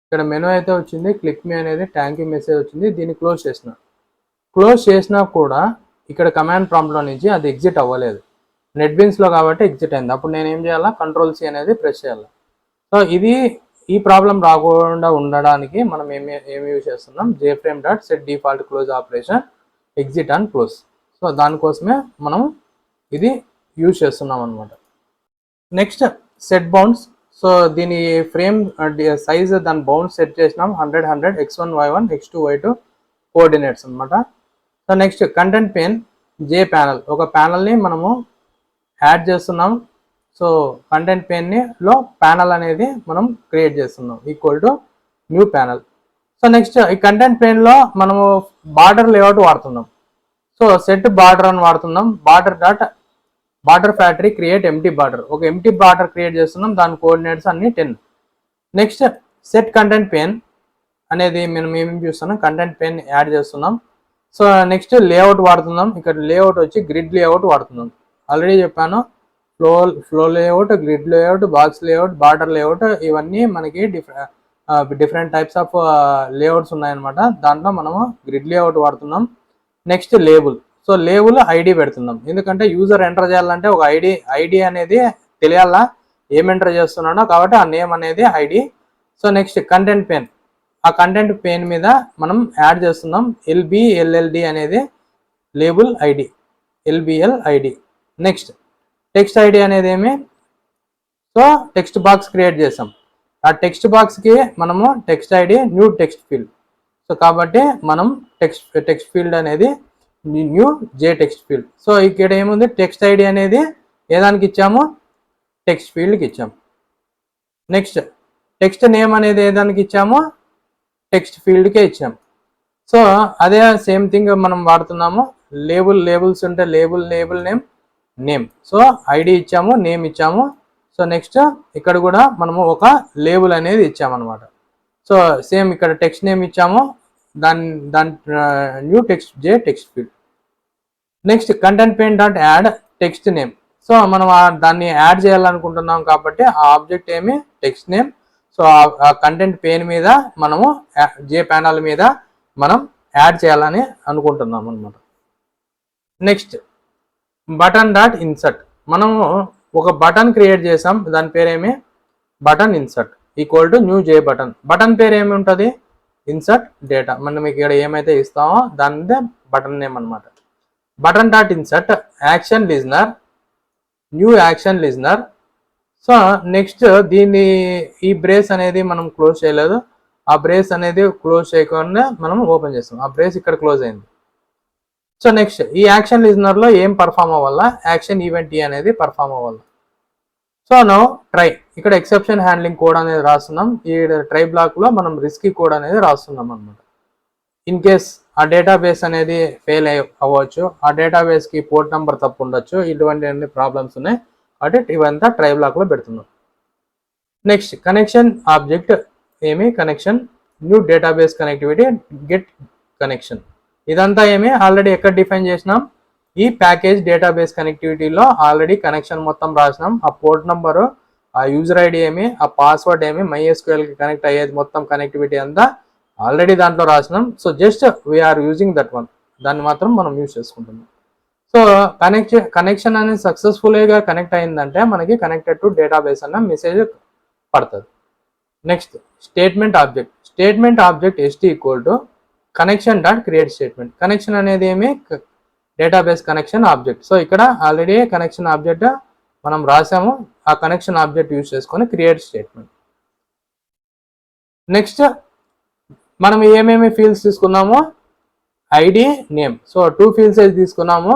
ఇక్కడ మెనూ అయితే వచ్చింది, క్లిక్ మీ అనేది థ్యాంక్ యూ మెసేజ్ వచ్చింది, దీన్ని క్లోజ్ చేసిన. క్లోజ్ చేసినా కూడా ఇక్కడ కమాండ్ ప్రాంప్ట్లో నుంచి అది ఎగ్జిట్ అవ్వలేదు, నెట్బీన్స్లో కాబట్టి ఎగ్జిట్ అయింది. అప్పుడు నేను ఏం చేయాలా, కంట్రోల్-C అనేది ప్రెస్ చేయాలి. సో ఇది ఈ ప్రాబ్లం రాకుండా ఉండడానికి మనం ఏమి యూజ్ చేస్తున్నాం, jframe dot set default close operation exit and close. So దానికోసమే మనం ఇది యూజ్ చేస్తున్నాం అనమాట. Next set bounds. సో దీని ఫ్రేమ్ సైజ్ దాని బౌండ్ సెట్ చేసినాం 100 x1 y1 x2 y2 coordinates అనమాట. సో నెక్స్ట్ కంటెంట్ పేన్ జే ప్యానల్, ఒక ప్యానల్ని మనము యాడ్ చేస్తున్నాం. సో కంటెంట్ పేన్లో ప్యానల్ అనేది మనం క్రియేట్ చేస్తున్నాం, equal to new panel. So next ఈ కంటెంట్ పేన్లో మనము బార్డర్ లేఅవుట్ వాడుతున్నాం. సో సెట్ బార్డర్ అని వాడుతున్నాం, border factory create empty border, ఒక ఎంటీ బార్డర్ క్రియేట్ చేస్తున్నాం, దాని కోఆర్డినేట్స్ అన్ని 10. నెక్స్ట్ సెట్ కంటెంట్ పేన్ అనేది మనం ఏమేమి చూస్తున్నాం, కంటెంట్ పేన్ యాడ్ చేస్తున్నాం. సో నెక్స్ట్ లేఅవుట్ వాడుతున్నాం, ఇక్కడ లేఅవుట్ వచ్చి గ్రిడ్ లేఅవుట్ వాడుతున్నాం. ఆల్రెడీ చెప్పాను, flow layout, grid layout, box layout, border layout, ఇవన్నీ మనకి డిఫరెంట్ టైప్స్ ఆఫ్ లేఅవుట్స్ ఉన్నాయన్నమాట. దాంట్లో మనము గ్రిడ్ లేఅవుట్ వాడుతున్నాం. Next label. So label ID పెడుతున్నాం, ఎందుకంటే యూజర్ ఎంటర్ చేయాలంటే ఒక ఐడి అనేది తెలియాలా ఏం ఎంటర్ చేస్తున్నాడో, కాబట్టి ఆ నేమ్ అనేది ID. So next content pane, ఆ కంటెంట్ పేన్ మీద మనం యాడ్ చేస్తున్నాం LBLLD అనేది label ID, LBL ID. Next text ID అనేది ఏమి, సో టెక్స్ట్ బాక్స్ క్రియేట్ చేసాం, ఆ టెక్స్ట్ బాక్స్కి మనము text ID new text field. So కాబట్టి మనం టెక్స్ట్ ఫీల్డ్ అనేది న్యూ జే టెక్స్ట్ ఫీల్డ్. సో ఇక్కడ ఏముంది, టెక్స్ట్ ఐడి అనేది ఏ దానికి ఇచ్చాము, టెక్స్ట్ ఫీల్డ్కి ఇచ్చాము. నెక్స్ట్ టెక్స్ట్ నేమ్ అనేది ఏ దానికి ఇచ్చాము, టెక్స్ట్ ఫీల్డ్కే ఇచ్చాము. సో అదే సేమ్ థింగ్ మనం వాడుతున్నాము. లేబుల్స్ ఉంటే లేబుల్ నేమ్. సో ఐడి ఇచ్చాము, నేమ్ ఇచ్చాము. సో నెక్స్ట్ ఇక్కడ కూడా మనము ఒక లేబుల్ అనేది ఇచ్చామన్నమాట. సో సేమ్ ఇక్కడ టెక్స్ట్ నేమ్ ఇచ్చాము, దాని new text field. Next content pane dot add text name. So మనం దాన్ని యాడ్ చేయాలనుకుంటున్నాం కాబట్టి ఆ ఆబ్జెక్ట్ ఏమి, టెక్స్ట్ నేమ్. సో ఆ కంటెంట్ పేన్ మీద మనము జే ప్యానల్ మీద మనం యాడ్ చేయాలని అనుకుంటున్నాం అనమాట. నెక్స్ట్ బటన్ డాట్ ఇన్సర్ట్, మనము ఒక బటన్ క్రియేట్ చేసాం, దాని పేరేమి button insert equal to new J button. Button పేరు ఏమి ఉంటుంది, ఇన్సర్ట్ డేటా. మనం ఇక్కడ ఏమైతే ఇస్తామో దానిదే బటన్ నేమ్ అనమాట. Button dot insert action listener, new action listener. So next ఈ బ్రేస్ అనేది మనం క్లోజ్ చేయలేదు, ఆ బ్రేస్ అనేది క్లోజ్ చేయకుండా మనం ఓపెన్ చేస్తాం, ఆ బ్రేస్ ఇక్కడ క్లోజ్ అయింది. సో నెక్స్ట్ ఈ యాక్షన్ లిజనర్లో ఏం పర్ఫామ్ అవ్వాలా, యాక్షన్ ఈవెంట్ అనేది పర్ఫామ్ అవ్వాలి. సో నౌ ట్రై, ఇక్కడ ఎక్సెప్షన్ హ్యాండ్లింగ్ కోడ్ అనేది రాస్తున్నాం. ఈ ట్రై బ్లాక్లో మనం రిస్కీ కోడ్ అనేది రాస్తున్నాం అనమాట. ఇన్ కేస్ ఆ డేటాబేస్ అనేది ఫెయిల్ అవ్వచ్చు, ఆ డేటాబేస్కి పోర్ట్ నెంబర్ తప్పు ఉండొచ్చు, ఇటువంటి అన్ని ప్రాబ్లమ్స్ ఉన్నాయి కాబట్టి ఇవంతా ట్రై బ్లాక్లో పెడుతున్నాం. నెక్స్ట్ కనెక్షన్ ఆబ్జెక్ట్ ఏమి, connection new database connectivity get connection. ఇదంతా ఏమి ఆల్రెడీ ఎక్కడ డిఫైన్ చేసినాం, ఈ ప్యాకేజ్ డేటాబేస్ కనెక్టివిటీలో ఆల్రెడీ కనెక్షన్ మొత్తం రాసినాం. ఆ పోర్ట్ నెంబరు, ఆ యూజర్ ఐడి ఏమి, ఆ పాస్వర్డ్ ఏమి, MySQLకి కనెక్ట్ అయ్యేది మొత్తం కనెక్టివిటీ అంతా ఆల్రెడీ దాంట్లో రాసినాం. So just we are using that one, దాన్ని మాత్రం మనం యూజ్ చేసుకుంటున్నాం. సో కనెక్షన్ అనేది సక్సెస్ఫుల్గా కనెక్ట్ అయిందంటే మనకి కనెక్టెడ్ టు డేటాబేస్ అన్న మెసేజ్ పడుతుంది. Next statement object ST equal to connection dot create statement. Connection అనేది ఏమి, డేటాబేస్ కనెక్షన్ ఆబ్జెక్ట్. సో ఇక్కడ ఆల్రెడీ కనెక్షన్ ఆబ్జెక్ట్ మనం రాసాము, ఆ కనెక్షన్ ఆబ్జెక్ట్ యూజ్ చేసుకొని క్రియేట్ స్టేట్మెంట్. నెక్స్ట్ మనం ఏమేమి ఫీల్డ్స్ తీసుకున్నామో, ఐడి నేమ్. సో 2 ఫీల్డ్స్ అయితే తీసుకున్నాము,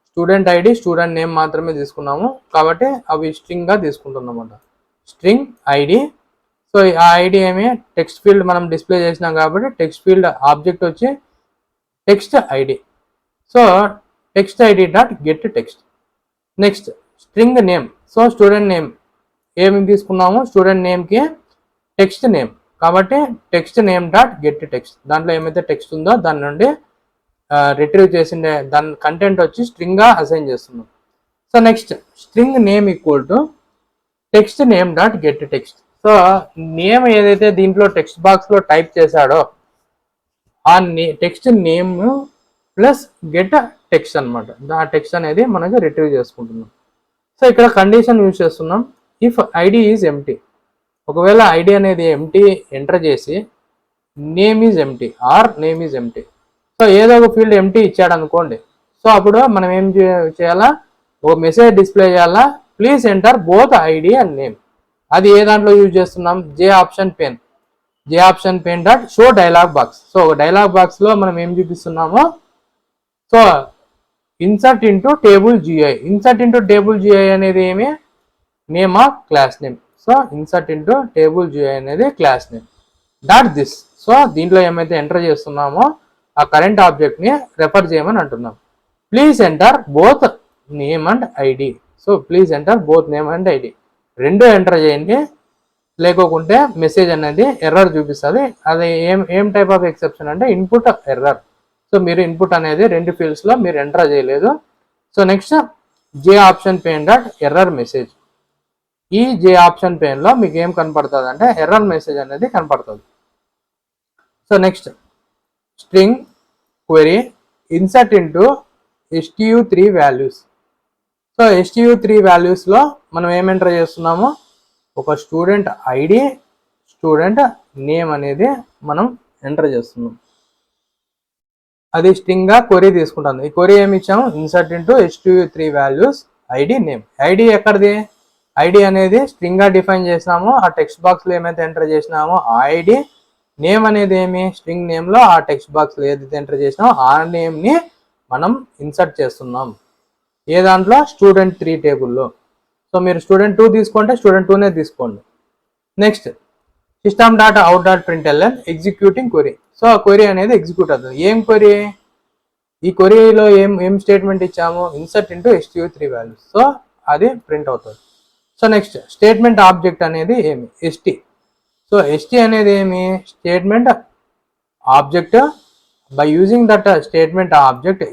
స్టూడెంట్ ఐడి, స్టూడెంట్ నేమ్ మాత్రమే తీసుకున్నాము కాబట్టి అవి స్ట్రింగ్గా తీసుకుంటున్నాం అన్నమాట, స్ట్రింగ్ ఐడి. సో ఆ ఐడి ఏమి, టెక్స్ట్ ఫీల్డ్ మనం డిస్ప్లే చేసినాం కాబట్టి టెక్స్ట్ ఫీల్డ్ ఆబ్జెక్ట్ వచ్చి text ID. So text ID dot get text. Next string name. So student name ఏమి తీసుకున్నాము, స్టూడెంట్ నేమ్కి టెక్స్ట్ నేమ్, కాబట్టి text name dot get text, దాంట్లో ఏమైతే టెక్స్ట్ ఉందో దాని నుండి రిట్రీవ్ చేసిండే దాని కంటెంట్ వచ్చి స్ట్రింగ్గా అసైన్ చేస్తున్నాం. So next string name equal to text name dot get text. So name ఏదైతే దీంట్లో టెక్స్ట్ బాక్స్లో టైప్ చేశాడో ఆ text name plus get text అనమాట, ఆ టెక్స్ట్ అనేది మనకి రిట్రీవ్ చేసుకుంటున్నాం. సో ఇక్కడ కండిషన్ యూజ్ చేస్తున్నాం, ఇఫ్ ఐడి ఈజ్ ఎంటీ, ఒకవేళ ఐడి అనేది ఎంటీ ఎంటర్ చేసి name is empty are name is empty, so ఏదో ఒక ఫీల్డ్ ఎంటీ ఇచ్చాడు అనుకోండి, సో అప్పుడు మనం ఏం చేయాలా, ఒక మెసేజ్ డిస్ప్లే చేయాలా, please enter both ID and name. అది ఏ దాంట్లో యూజ్ చేస్తున్నాం, J option pane dot show dialog box. So dialog బాక్స్లో మనం ఏం చూపిస్తున్నామో, so insert into table GI, insert into table GI అనేది ఏమి, name of class name. So insert into table GI అనేది class name dot this. So దీంట్లో ఏమైతే enter చేస్తున్నామో ఆ కరెంట్ ఆబ్జెక్ట్ని రెఫర్ చేయమని అంటున్నాం. Please enter both name and ID. So please enter both name and ID, రెండు ఎంటర్ చేయండి, లేకోకుంటే message అనేది ఎర్రర్ చూపిస్తుంది. అది ఏం టైప్ ఆఫ్ ఎక్సెప్షన్ అంటే ఇన్పుట్ ఎర్రర్. సో మీరు ఇన్పుట్ అనేది రెండు ఫీల్డ్స్లో మీరు ఎంటర్ చేయలేదు. సో నెక్స్ట్ జే option pain dot error message. ఈ జే ఆప్షన్ పెయిన్లో మీకు ఏం కనపడుతుంది అంటే ఎర్రర్ మెసేజ్ అనేది కనపడుతుంది. So next string query insert into STU3 values. So STU3 వాల్యూస్లో మనం ఏం ఎంటర్ చేస్తున్నాము, ఒక స్టూడెంట్ ఐడి స్టూడెంట్ నేమ్ అనేది మనం ఎంటర్ చేస్తున్నాం. అది స్ట్రింగ్గా క్వెరీ తీసుకుంటుంది. ఈ క్వెరీ ఏమి ఇచ్చాము, insert into STU3 values ID name. ID ఎక్కడిది, ఐడి అనేది స్ట్రింగ్గా డిఫైన్ చేసినాము, ఆ టెక్స్ట్ బాక్స్లో ఏమైతే ఎంటర్ చేసినామో ఆ ఐడి, నేమ్ అనేది ఏమి స్ట్రింగ్ నేమ్లో ఆ టెక్స్ట్ బాక్స్లో ఏదైతే ఎంటర్ చేసినామో ఆ నేమ్ని మనం ఇన్సర్ట్ చేస్తున్నాం. ఏ దాంట్లో, స్టూడెంట్ 3 టేబుల్లో. సో మీరు స్టూడెంట్ 2 తీసుకుంటే స్టూడెంట్ 2నే తీసుకోండి. Next system dot out dot println executing query. So ఆ క్వెరీ అనేది ఎగ్జిక్యూట్ అవుతుంది. ఏం క్వెరీ, ఈ క్వెరీలో ఏం స్టేట్మెంట్ ఇచ్చాము, insert into STU3 values. So అది ప్రింట్ అవుతుంది. సో నెక్స్ట్ స్టేట్మెంట్ ఆబ్జెక్ట్ అనేది ఏమి, ST. సో ST అనేది ఏమి, statement object. By using that statement object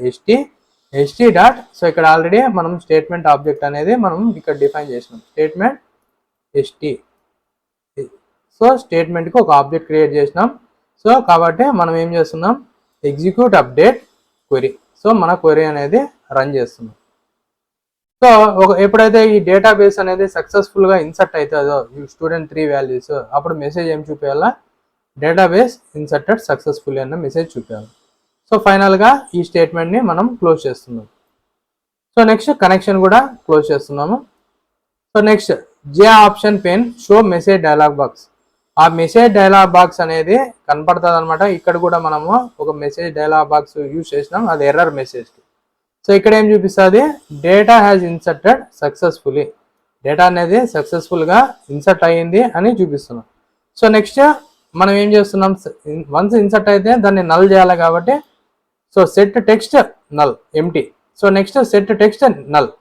ST dot. So ఇక్కడ ఆల్రెడీ మనం స్టేట్మెంట్ ఆబ్జెక్ట్ అనేది మనం ఇక్కడ డిఫైన్ చేసినాం, స్టేట్మెంట్ ST. సో స్టేట్మెంట్కి ఒక ఆబ్జెక్ట్ క్రియేట్ చేసినాం. సో కాబట్టి మనం ఏం చేస్తున్నాం, ఎగ్జిక్యూట్ అప్డేట్ క్వెరీ. సో మన క్వెరీ అనేది రన్ చేస్తున్నాం. సో ఎప్పుడైతే ఈ డేటాబేస్ అనేది సక్సెస్ఫుల్గా ఇన్సర్ట్ అవుతుందో స్టూడెంట్ 3 వాల్యూస్, అప్పుడు మెసేజ్ ఏం చూపించాలా, డేటాబేస్ ఇన్సర్టెడ్ సక్సెస్ఫుల్లీ అన్న మెసేజ్ చూపించాలి. సో ఫైనల్గా ఈ స్టేట్మెంట్ని మనం క్లోజ్ చేస్తున్నాం. సో నెక్స్ట్ కనెక్షన్ కూడా క్లోజ్ చేస్తున్నాము. సో నెక్స్ట్ జే option pane show message dialog box. ఆ మెసేజ్ డైలాగ్ బాక్స్ అనేది కనపడుతుంది అనమాట. ఇక్కడ కూడా మనము ఒక మెసేజ్ డైలాగ్ బాక్స్ యూజ్ చేసినాం, అది ఎర్రర్ మెసేజ్కి. సో ఇక్కడ ఏం చూపిస్తుంది, data has inserted successfully, data అనేది సక్సెస్ఫుల్గా ఇన్సర్ట్ అయ్యింది అని చూపిస్తున్నాం. సో నెక్స్ట్ మనం ఏం చేస్తున్నాం, వన్స్ ఇన్సర్ట్ అయితే దాన్ని నల్ చేయాలి కాబట్టి, so set text null empty. So next set text null.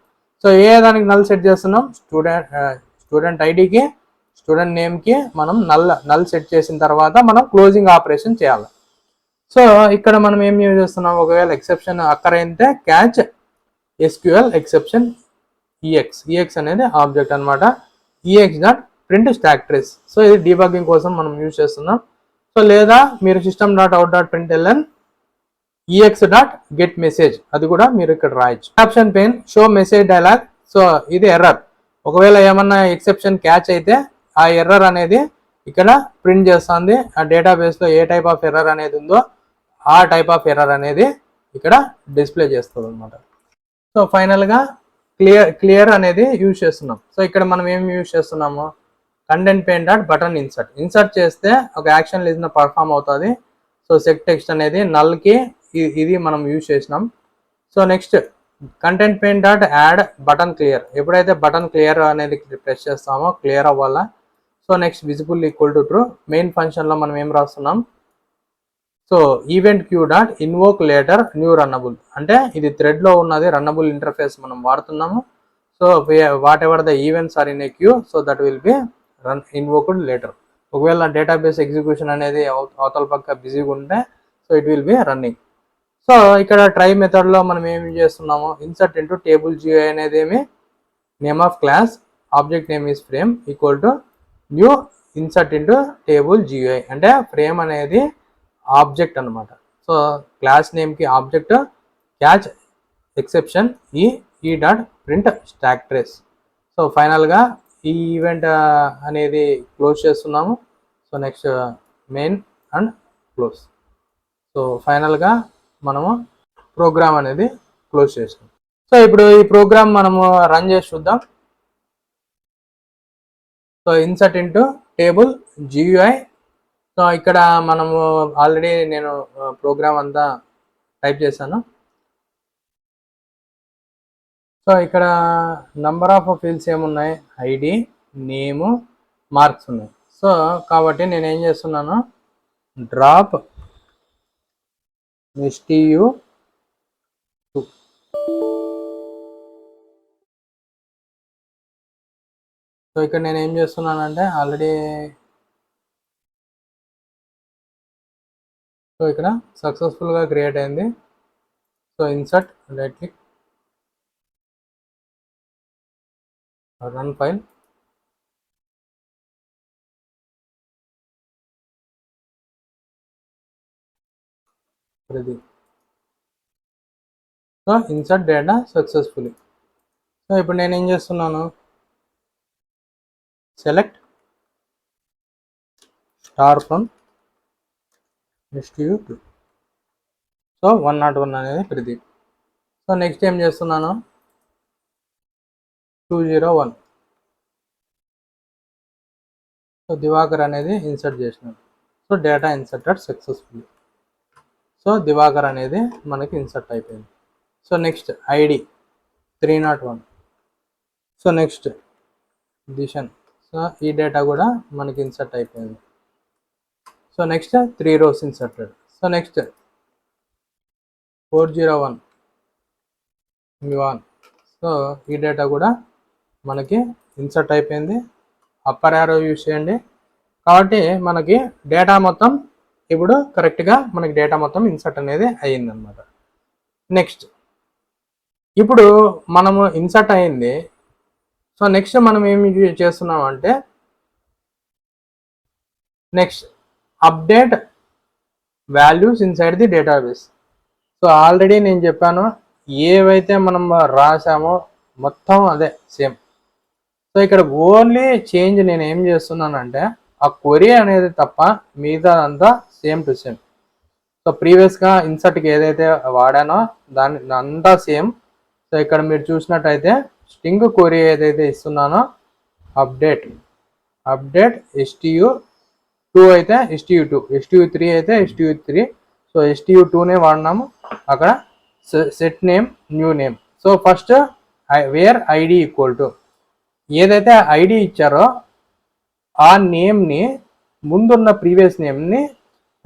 So ఏ దానికి నల్ సెట్ చేస్తున్నాం, స్టూడెంట్ ఐడికి స్టూడెంట్ నేమ్కి మనం నల్ సెట్ చేసిన తర్వాత మనం క్లోజింగ్ ఆపరేషన్ చేయాలి. సో ఇక్కడ మనం ఏం యూజ్ చేస్తున్నాం, ఒకవేళ ఎక్సెప్షన్ అక్కరైతే క్యాచ్ SQL ఎక్సెప్షన్ EX అనేది ఆబ్జెక్ట్ అనమాట, EX dot print stack trace. So ఇది డీబగ్గింగ్ కోసం మనం యూజ్ చేస్తున్నాం. సో లేదా మీరు system dot out dot println EX dot get message, అది కూడా మీరు ఇక్కడ రాయొచ్చు. Option pane show message dialog. So ఇది ఎర్రర్, ఒకవేళ ఏమన్నా ఎక్సెప్షన్ క్యాచ్ అయితే ఆ ఎర్రర్ అనేది ఇక్కడ ప్రింట్ చేస్తుంది. ఆ డేటాబేస్లో ఏ టైప్ ఆఫ్ ఎర్రర్ అనేది ఉందో ఆ టైప్ ఆఫ్ ఎర్రర్ అనేది ఇక్కడ డిస్ప్లే చేస్తుంది అనమాట. సో ఫైనల్గా క్లియర్ అనేది యూజ్ చేస్తున్నాం. సో ఇక్కడ మనం ఏం యూజ్ చేస్తున్నాము, content pane dot button insert చేస్తే ఒక యాక్షన్ లిస్ట్ పర్ఫామ్ అవుతుంది. సో సెట్ టెక్స్ట్ అనేది నల్కి ఇది మనం యూజ్ చేసినాం. So next content pane dot add button clear. ఎప్పుడైతే బటన్ క్లియర్ అనేది ప్రెస్ చేస్తామో క్లియర్ అవ్వాలా. So next visible equal to true. Main ఫంక్షన్లో మనం ఏం రాస్తున్నాం, so event queue dot invoke later new runnable, అంటే ఇది థ్రెడ్లో ఉన్నది రన్నబుల్ ఇంటర్ఫేస్ మనం వాడుతున్నాము. So what ever the events are in a queue, so that will be invoked later. ఒకవేళ డేటాబేస్ ఎగ్జిక్యూషన్ అనేది అవతల పక్క బిజీగా ఉంటే so it will be running. So ఇక్కడ ట్రై మెథడ్లో మనం ఏమి చేస్తున్నాము, ఇన్సర్ట్ ఇంటూ టేబుల్ జిఐ అనేది ఏమి name of class object name is frame equal to new insert into table GI, అంటే ఫ్రేమ్ అనేది ఆబ్జెక్ట్ అనమాట. సో క్లాస్ నేమ్కి object catch exception e dot print stack trace. So ఫైనల్గా ఈ event అనేది close చేస్తున్నాము. So next main and close. So ఫైనల్గా మనము ప్రోగ్రామ్ అనేది క్లోజ్ చేసాం. సో ఇప్పుడు ఈ ప్రోగ్రామ్ మనము రన్ చేసి చూద్దాం. So insert into table GUI. So ఇక్కడ మనము ఆల్రెడీ నేను ప్రోగ్రామ్ అంతా టైప్ చేశాను. సో ఇక్కడ నంబర్ ఆఫ్ ఫీల్డ్స్ ఏమున్నాయి, ఐడి, నేము, మార్క్స్ ఉన్నాయి. సో కాబట్టి నేను ఏం చేస్తున్నాను, డ్రాప్ STU2. సో ఇక్కడ నేను ఏం చేస్తున్నానంటే ఆల్రెడీ సో ఇక్కడ సక్సెస్ఫుల్గా క్రియేట్ అయింది. So insert, right click, run file. So insert data successfully. So ఇప్పుడు నేను ఏం చేస్తున్నాను, select star from STU2. So 101 అనేది ప్రదీప్. సో నెక్స్ట్ ఏం చేస్తున్నాను, 201. సో దివాకర్ అనేది ఇన్సర్ట్ చేసినాను. So data inserted successfully. So Divakar అనేది మనకి ఇన్సర్ట్ అయిపోయింది. So next ID 301. So next Dishan. So ఈ డేటా కూడా మనకి ఇన్సర్ట్ అయిపోయింది. So next 3 rows inserted. So next 401 Mivan. So ఈ డేటా కూడా మనకి ఇన్సర్ట్ అయిపోయింది. అప్పర్ యారో యూజ్ చేయండి. కాబట్టి మనకి డేటా మొత్తం ఇప్పుడు కరెక్ట్గా మనకి డేటా మొత్తం ఇన్సర్ట్ అనేది అయ్యిందనమాట. నెక్స్ట్ ఇప్పుడు మనము ఇన్సర్ట్ అయింది. సో నెక్స్ట్ మనం ఏమి చేస్తున్నాం అంటే next update values inside the database. So already నేను చెప్పాను, ఏవైతే మనం రాసామో మొత్తం అదే సేమ్. సో ఇక్కడ ఓన్లీ చేంజ్ నేను ఏం చేస్తున్నానంటే ఆ క్వరీ అనేది తప్ప మిగతా అంతా సేమ్ టు సేమ్. సో ప్రీవియస్గా ఇన్సర్ట్కి ఏదైతే వాడానో దాని అంతా సేమ్. సో ఇక్కడ మీరు చూసినట్టయితే స్ట్రింగ్ క్వరీ ఏదైతే ఇస్తున్నానో అప్డేట్ STU2 అయితే STU2, STU3 అయితే STU3. సో STU2నే వాడినాము. అక్కడ set name, new name. So first wear ID equal to ఏదైతే ఐడి ఇచ్చారో ఆ నేమ్ని ముందున్న ప్రీవియస్ నేమ్ని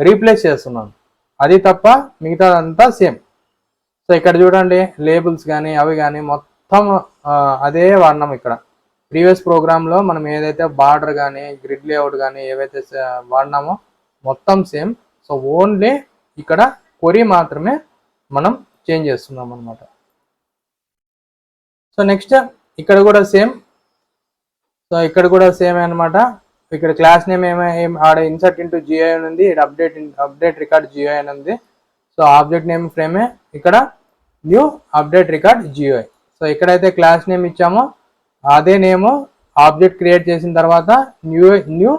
రీప్లేస్ చేస్తున్నాను. అది తప్ప మిగతాదంతా సేమ్. సో ఇక్కడ చూడండి, లేబుల్స్ కానీ అవి కానీ మొత్తం అదే వాడినాం. ఇక్కడ ప్రీవియస్ ప్రోగ్రాంలో మనం ఏదైతే బార్డర్ కానీ గ్రిడ్ లేఅవుట్ కానీ ఏవైతే వాడినామో మొత్తం సేమ్. సో ఓన్లీ ఇక్కడ క్వరీ మాత్రమే మనం చేంజ్ చేస్తున్నాం అనమాట. సో నెక్స్ట్ ఇక్కడ కూడా సేమ్. సో ఇక్కడ కూడా సేమ్ అనమాట. ఇక్కడ క్లాస్ నేమ్ ఆడ ఇన్సర్ట్ ఇంటూ జిఐ అని ఉంది, ఇక్కడ అప్డేట్ రికార్డ్ జిఐ అని ఉంది. సో ఆబ్జెక్ట్ నేమ్ ఫ్రేమే, ఇక్కడ new update record GI. So ఎక్కడైతే క్లాస్ నేమ్ ఇచ్చామో అదే నేమ్ ఆబ్జెక్ట్ క్రియేట్ చేసిన తర్వాత new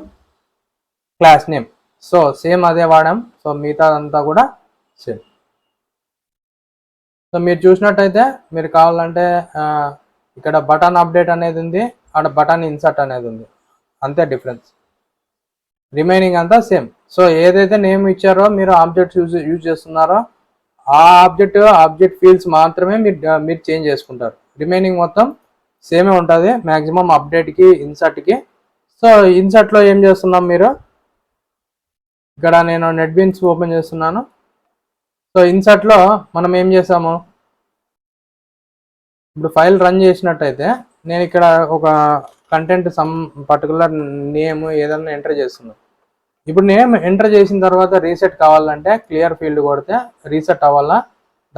class name. So same అదే వాడాం. సో మిగతాదంతా కూడా సేమ్. సో మీరు చూసినట్టయితే మీరు కావాలంటే ఇక్కడ బటన్ అప్డేట్ అనేది ఉంది, అక్కడ బటన్ ఇన్సర్ట్ అనేది ఉంది, అంతే డిఫరెన్స్. రిమైనింగ్ అంతా సేమ్. సో ఏదైతే నేమ్ ఇచ్చారో మీరు ఆబ్జెక్ట్స్ యూజ్ చేస్తున్నారో ఆ ఆబ్జెక్ట్ ఫీల్డ్స్ మాత్రమే మీరు చేంజ్ చేసుకుంటారు. రిమైనింగ్ మొత్తం సేమే ఉంటుంది మ్యాక్సిమం అప్డేట్కి, ఇన్సర్ట్కి. సో ఇన్సర్ట్లో ఏం చేస్తున్నాం, మీరు ఇక్కడ నేను నెట్బీన్స్ ఓపెన్ చేస్తున్నాను. సో ఇన్సర్ట్లో మనం ఏం చేసాము, ఇప్పుడు ఫైల్ రన్ చేసినట్టయితే నేను ఇక్కడ ఒక కంటెంట్ సమ్ పర్టికులర్ నేమ్ ఏదైనా ఎంటర్ చేస్తున్నాను. ఇప్పుడు నేమ్ ఎంటర్ చేసిన తర్వాత రీసెట్ కావాలంటే క్లియర్ ఫీల్డ్ కొడితే రీసెట్ అవ్వాలా,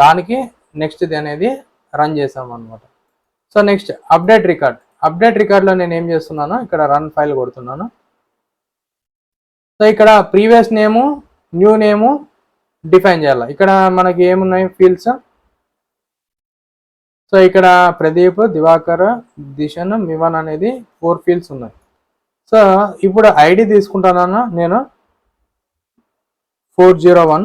దానికి నెక్స్ట్ ఇది అనేది రన్ చేసాం అనమాట. సో నెక్స్ట్ అప్డేట్ రికార్డ్లో నేను ఏం చేస్తున్నాను, ఇక్కడ రన్ ఫైల్ కొడుతున్నాను. సో ఇక్కడ ప్రీవియస్ నేము న్యూ నేము డిఫైన్ చేయాలి. ఇక్కడ మనకి ఏమున్నాయి ఫీల్డ్స్, సో ఇక్కడ ప్రదీప్, దివాకర్, దిషన్, మివన్ అనేది 4 ఫీల్డ్స్ ఉన్నాయి. సో ఇప్పుడు ఐడి తీసుకుంటాను నేను 401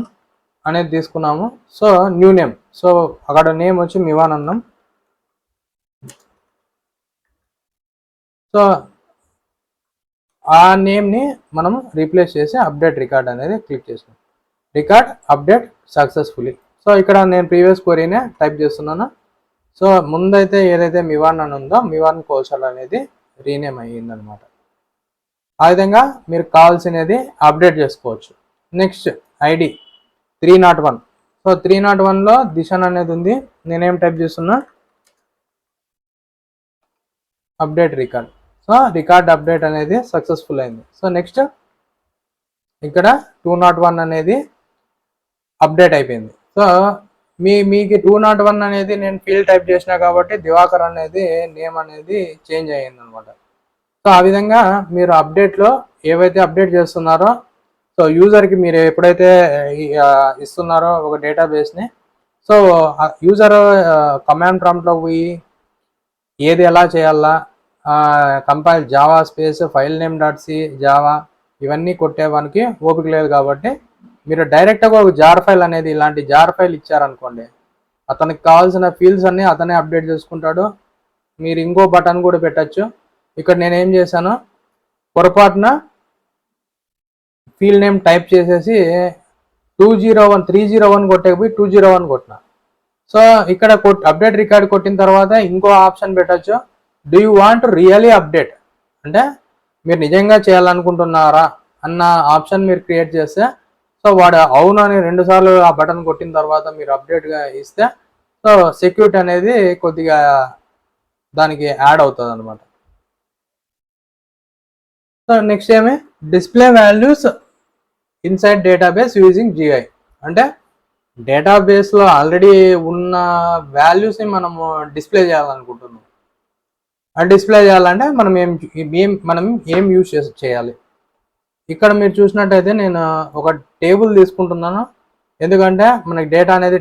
అనేది తీసుకున్నాము. సో న్యూ నేమ్, సో అక్కడ నేమ్ వచ్చి మివాన్ అన్నాం. సో ఆ నేమ్ని మనం రీప్లేస్ చేసి అప్డేట్ రికార్డ్ అనేది క్లిక్ చేసినాం. Record update successfully. సో ఇక్కడ నేను ప్రీవియస్ క్వరీనే టైప్ చేస్తున్నాను. సో ముందైతే ఏదైతే మివాన్ అని ఉందో మివాన్ కౌశల్ అనేది రీనేమ్ అయ్యిందనమాట. ఆ విధంగా మీరు కావాల్సినది అప్డేట్ చేసుకోవచ్చు. Next ID 301. సో 301లో దిషన్ అనేది ఉంది. నేనేం టైప్ చేస్తున్నా, update record. So record update అనేది సక్సెస్ఫుల్ అయింది. సో నెక్స్ట్ ఇక్కడ 201 అనేది అప్డేట్ అయిపోయింది. సో మీకు 201 అనేది నేను ఫీల్డ్ టైప్ చేసినా కాబట్టి దివాకర్ అనేది నేమ్ అనేది చేంజ్ అయ్యింది అనమాట. సో ఆ విధంగా మీరు అప్డేట్లో ఏవైతే అప్డేట్ చేస్తున్నారో, సో యూజర్కి మీరు ఎప్పుడైతే ఇస్తున్నారో ఒక డేటాబేస్ని, సో యూజర్ కమాండ్ ప్రాంప్ట్లో పోయి ఏది ఎలా చేయాలా, compile Java space file name .c Java ఇవన్నీ కొట్టేవానికి ఓపిక లేదు. కాబట్టి మీరు డైరెక్ట్గా ఒక జార్ ఫైల్ అనేది ఇలాంటి జార్ ఫైల్ ఇచ్చారనుకోండి, అతనికి కావాల్సిన ఫీల్డ్స్ అన్నీ అతనే అప్డేట్ చేసుకుంటాడు. మీరు ఇంకో బటన్ కూడా పెట్టచ్చు. ఇక్కడ నేను ఏం చేశాను, పొరపాటున ఫీల్డ్ నేమ్ టైప్ చేసేసి 301 కొట్టేపోయి 201 కొట్టిన. సో ఇక్కడ అప్డేట్ రికార్డ్ కొట్టిన తర్వాత ఇంకో ఆప్షన్ పెట్టచ్చు, do you want really update, అంటే మీరు నిజంగా చేయాలనుకుంటున్నారా అన్న ఆప్షన్ మీరు క్రియేట్ చేస్తే, సో వాడు అవును అని 2 సార్లు ఆ బటన్ కొట్టిన తర్వాత మీరు అప్డేట్గా ఇస్తే, సో సెక్యూరిటీ అనేది కొద్దిగా దానికి యాడ్ అవుతుంది అనమాట. సో నెక్స్ట్ ఏమి, display values inside database using GUI. అంటే డేటాబేస్లో ఆల్రెడీ ఉన్న వాల్యూస్ని మనము డిస్ప్లే చేయాలనుకుంటున్నాం. ఆ డిస్ప్లే చేయాలంటే మనం ఏం యూజ్ చేయాలి. ఇక్కడ మీరు చూసినట్టయితే నేను ఒక టేబుల్ తీసుకుంటున్నాను. ఎందుకంటే మనకి డేటా అనేది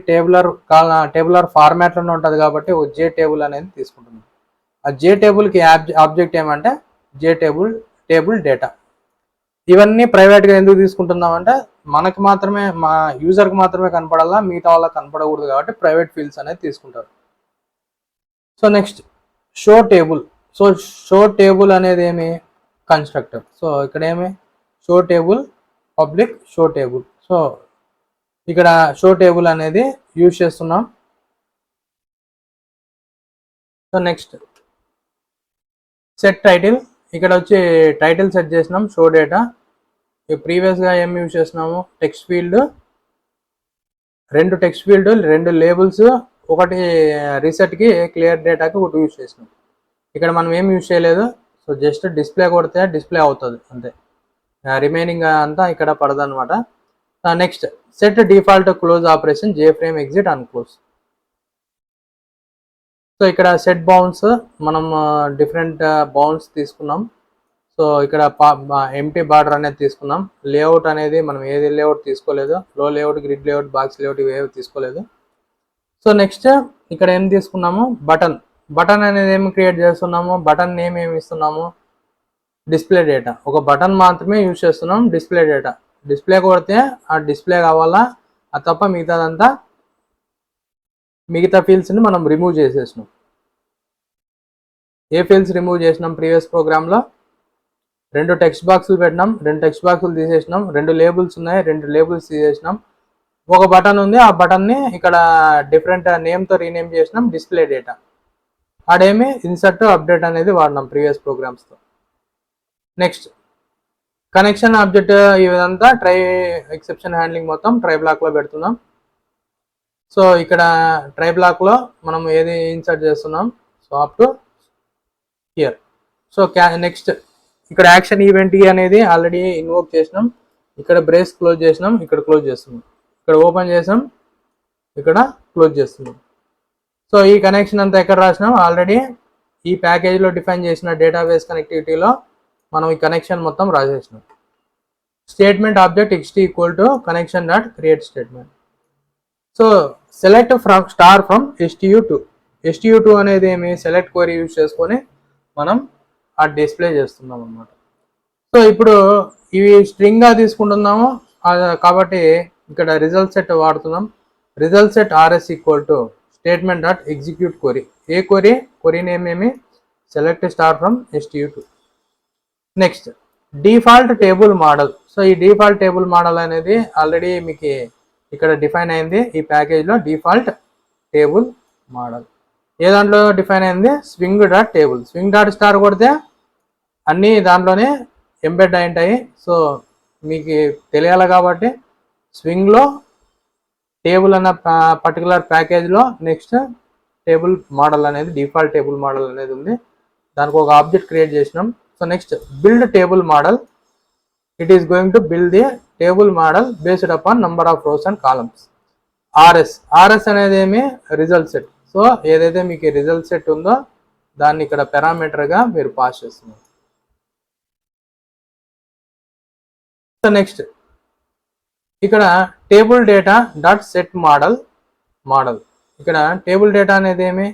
టేబులర్ ఫార్మాట్లోనే ఉంటుంది కాబట్టి ఒక జే టేబుల్ అనేది తీసుకుంటున్నాను. ఆ జే టేబుల్కి ఆబ్జెక్ట్ ఏమంటే టేబుల్ డేటా. ఇవన్నీ ప్రైవేట్గా ఎందుకు తీసుకుంటున్నామంటే మనకి మాత్రమే, మా యూజర్కి మాత్రమే కనపడాలా, మిగతా వాళ్ళకి కనపడకూడదు కాబట్టి ప్రైవేట్ ఫీల్డ్స్ అనేది తీసుకుంటారు. So next show table. So show table అనేది ఏమి, కన్స్ట్రక్టర్. సో ఇక్కడ ఏమి show table public show table. So ఇక్కడ షో టేబుల్ అనేది యూజ్ చేస్తున్నాం. So next set title. ఇక్కడ వచ్చి టైటిల్ సెట్ చేసినాం షో డేటా. ప్రీవియస్గా ఏం యూజ్ చేసినాము, text field, 2 text field, 2 labels, ఒకటి రీసెట్కి క్లియర్ డేటాకి ఒకటి యూజ్ చేసినాం. ఇక్కడ మనం ఏం యూజ్ చేయలేదు. సో జస్ట్ డిస్ప్లే కొడితే డిస్ప్లే అవుతుంది అంతే, రిమైనింగ్ అంతా ఇక్కడ పడదనమాట. Next set default close operation J frame exit on close. So ఇక్కడ సెట్ బౌన్స్ మనం డిఫరెంట్ బౌన్స్ తీసుకున్నాం. సో ఇక్కడ ఎంటీ బార్డర్ అనేది తీసుకున్నాం. లేఅవుట్ అనేది మనం ఏది లేఅవుట్ తీసుకోలేదు, flow layout, grid layout, box layout ఇవేవి తీసుకోలేదు. సో నెక్స్ట్ ఇక్కడ ఏం తీసుకున్నాము, బటన్ అనేది ఏమి క్రియేట్ చేస్తున్నాము, బటన్ నేమ్ ఏమి ఇస్తున్నాము, డిస్ప్లే డేటా. ఒక బటన్ మాత్రమే యూజ్ చేస్తున్నాం, డిస్ప్లే డేటా. డిస్ప్లే కొడితే ఆ డిస్ప్లే కావాలా, అది తప్ప మిగతా ఫీల్డ్స్ని మనం రిమూవ్ చేసేసినాం. ఏ ఫీల్డ్స్ రిమూవ్ చేసినాం, ప్రీవియస్ ప్రోగ్రాంలో 2 టెక్స్ట్ బాక్సులు పెట్టినాం, 2 టెక్స్ట్ బాక్సులు తీసేసినాం, 2 లేబుల్స్ ఉన్నాయి, 2 లేబుల్స్ తీసేసినాం, ఒక బటన్ ఉంది, ఆ బటన్ని ఇక్కడ డిఫరెంట్ నేమ్తో రీనేమ్ చేసినాం, డిస్ప్లే డేటా. ఆడేమి ఇన్సర్ట్ అప్డేట్ అనేది వాడినాం ప్రీవియస్ ప్రోగ్రామ్స్తో. నెక్స్ట్ కనెక్షన్ ఆబ్జెక్ట్, ఇదంతా ఎక్సెప్షన్ హ్యాండ్లింగ్ మొత్తం ట్రై బ్లాక్లో పెడుతున్నాం. సో ఇక్కడ ట్రై బ్లాక్లో మనం ఏది ఇన్సర్ట్ చేస్తున్నాం, so up to hear. So next ఇక్కడ యాక్షన్ ఈవెంట్ అనేది ఆల్రెడీ ఇన్వోక్ చేసినాం. ఇక్కడ బ్రేస్ క్లోజ్ చేసినాం, ఇక్కడ క్లోజ్ చేస్తున్నాం, ఇక్కడ ఓపెన్ చేసాం, ఇక్కడ క్లోజ్ చేస్తున్నాం. సో ఈ కనెక్షన్ అంతా ఎక్కడ రాసినాం, ఆల్రెడీ ఈ ప్యాకేజ్లో డిఫైన్ చేసిన డేటాబేస్ కనెక్టివిటీలో మనం ఈ కనెక్షన్ మొత్తం రాసేసినాం. స్టేట్మెంట్ ఆబ్జెక్ట్ ఎక్స్టీ equal to connection dot create statement. So select from star from STU2 అనేది ఏమి సెలెక్ట్ క్వరీ యూజ్ చేసుకొని మనం ఆ డిస్ప్లే చేస్తున్నాం అన్నమాట. సో ఇప్పుడు ఇవి స్ట్రింగ్గా తీసుకుంటున్నాము కాబట్టి ఇక్కడ రిజల్ట్ సెట్ వాడుతున్నాం. Result set RS equal to statement dot execute query. ఏ క్వరీ నేమ్ ఏమి select star from STU2. Next default table model. So ఈ డిఫాల్ట్ టేబుల్ మోడల్ అనేది ఆల్రెడీ మీకు ఇక్కడ డిఫైన్ అయింది ఈ ప్యాకేజ్లో. డిఫాల్ట్ టేబుల్ మోడల్ ఏ దాంట్లో డిఫైన్ అయింది, swing dot table. Swing dot star కొడితే అన్నీ దాంట్లోనే ఎంబెడ్ అయి ఉంటాయి. సో మీకు తెలియాలి కాబట్టి స్వింగ్లో టేబుల్ అన్న పర్టికులర్ ప్యాకేజ్లో నెక్స్ట్ టేబుల్ మోడల్ అనేది డిఫాల్ట్ టేబుల్ మోడల్ అనేది ఉంది. దానికి ఒక ఆబ్జెక్ట్ క్రియేట్ చేసినాం. So next build table model. It is going to build the table model based upon number of rows and columns. RS అనేది ఏమి result set. So ఏదైతే మీకు రిజల్ట్ సెట్ ఉందో దాన్ని ఇక్కడ పారామీటర్గా మీరు పాస్ చేస్తున్నారు. సో నెక్స్ట్ ఇక్కడ table data dot set model. ఇక్కడ టేబుల్ డేటా అనేది ఏమి,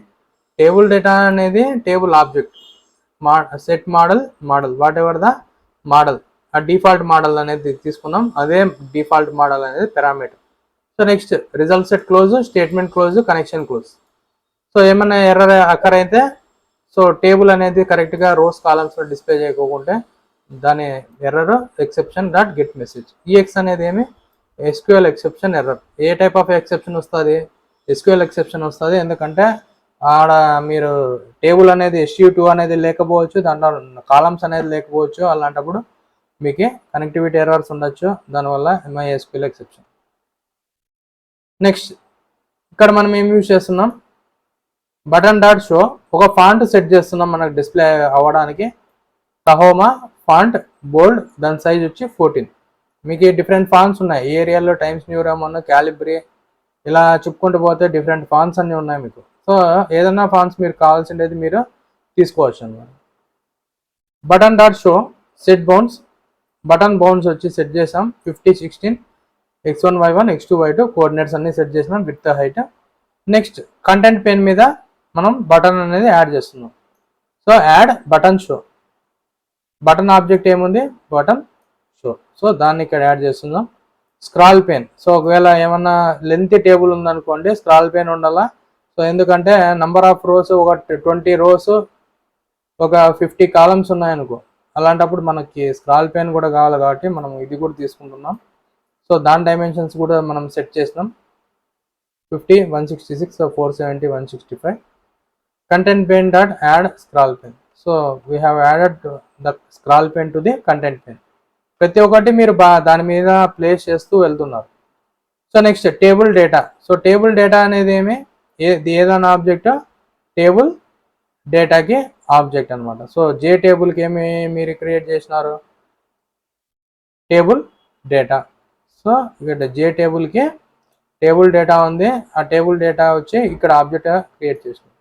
టేబుల్ డేటా అనేది table object. Set model what ever the model, ఆ డిఫాల్ట్ మోడల్ అనేది తీసుకున్నాం, అదే డిఫాల్ట్ మోడల్ అనేది parameter. So next result set close, statement close, connection close. So ఏమన్నా ఎర్రర్ అక్కర్ అయితే, సో టేబుల్ అనేది కరెక్ట్గా రోస్ కాలమ్స్లో డిస్ప్లే చేయకోకుంటే దాని error exception dot get message. EX అనేది ఏమి SQL exception error. A type of exception వస్తుంది, SQL exception వస్తుంది. ఎందుకంటే ఆడ మీరు టేబుల్ అనేది STU2 అనేది లేకపోవచ్చు, దాంట్లో కాలమ్స్ అనేది లేకపోవచ్చు. అలాంటప్పుడు మీకు కనెక్టివిటీ ఎర్రర్స్ ఉండొచ్చు, దానివల్ల MySQL ఎక్సెప్షన్. నెక్స్ట్ ఇక్కడ మనం ఏం యూజ్ చేస్తున్నాం, బటన్ డాట్ షో. ఒక ఫాంట్ సెట్ చేస్తున్నాం మనకు డిస్ప్లే అవ్వడానికి. టహోమా ఫాంట్ బోల్డ్, దాని సైజ్ వచ్చి 14. మీకు డిఫరెంట్ ఫాంట్స్ ఉన్నాయి ఈ ఏరియాలో, టైమ్స్ న్యూ రోమన్, క్యాలిబ్రీ, ఇలా చెప్పుకుంటూ పోతే డిఫరెంట్ ఫాంట్స్ అన్నీ ఉన్నాయి మీకు. సో ఏదన్నా ఫాంట్స్ మీరు కావాల్సిండేది మీరు తీసుకోవచ్చు అన్నమాట. Button dot show set bounce. Button bounce వచ్చి సెట్ చేసాం 50, 16, X1, Y1, X2, Y2 coordinates అన్ని సెట్ చేసినాం, width height. Next content pane మీద మనం బటన్ అనేది యాడ్ చేస్తున్నాం. So add button show. Button object ఏముంది, బటన్ షో. సో దాన్ని ఇక్కడ యాడ్ చేస్తున్నాం. Scroll pane. సో ఒకవేళ ఏమన్నా లెంత్ టేబుల్ ఉందనుకోండి, స్క్రాల్ పెన్ ఉండాలా. సో ఎందుకంటే నంబర్ ఆఫ్ రోస్ ఒక 20 రోస్, ఒక 50 కాలమ్స్ ఉన్నాయనుకో, అలాంటప్పుడు మనకి స్క్రాల్ పెన్ కూడా కావాలి కాబట్టి మనం ఇది కూడా తీసుకుంటున్నాం. సో దాని డైమెన్షన్స్ కూడా మనం సెట్ చేసినాం. 50, 166, 470, 165. Content pen dot add scroll pane. So we have added the scroll pen to the content pen. ప్రతి ఒక్కటి మీరు దాని మీద ప్లేస్ చేస్తూ వెళ్తున్నారు. So next table data. So table data అనేది ఏమి, ఏదైనా ఆబ్జెక్ట్ టేబుల్ డేటాకి ఆబ్జెక్ట్ అనమాట. సో J టేబుల్కి ఏమి మీరు క్రియేట్ చేసినారు, టేబుల్ డేటా. సో ఇక్కడ J టేబుల్కి టేబుల్ డేటా ఉంది, ఆ టేబుల్ డేటా వచ్చి ఇక్కడ ఆబ్జెక్ట్ క్రియేట్ చేసినారు.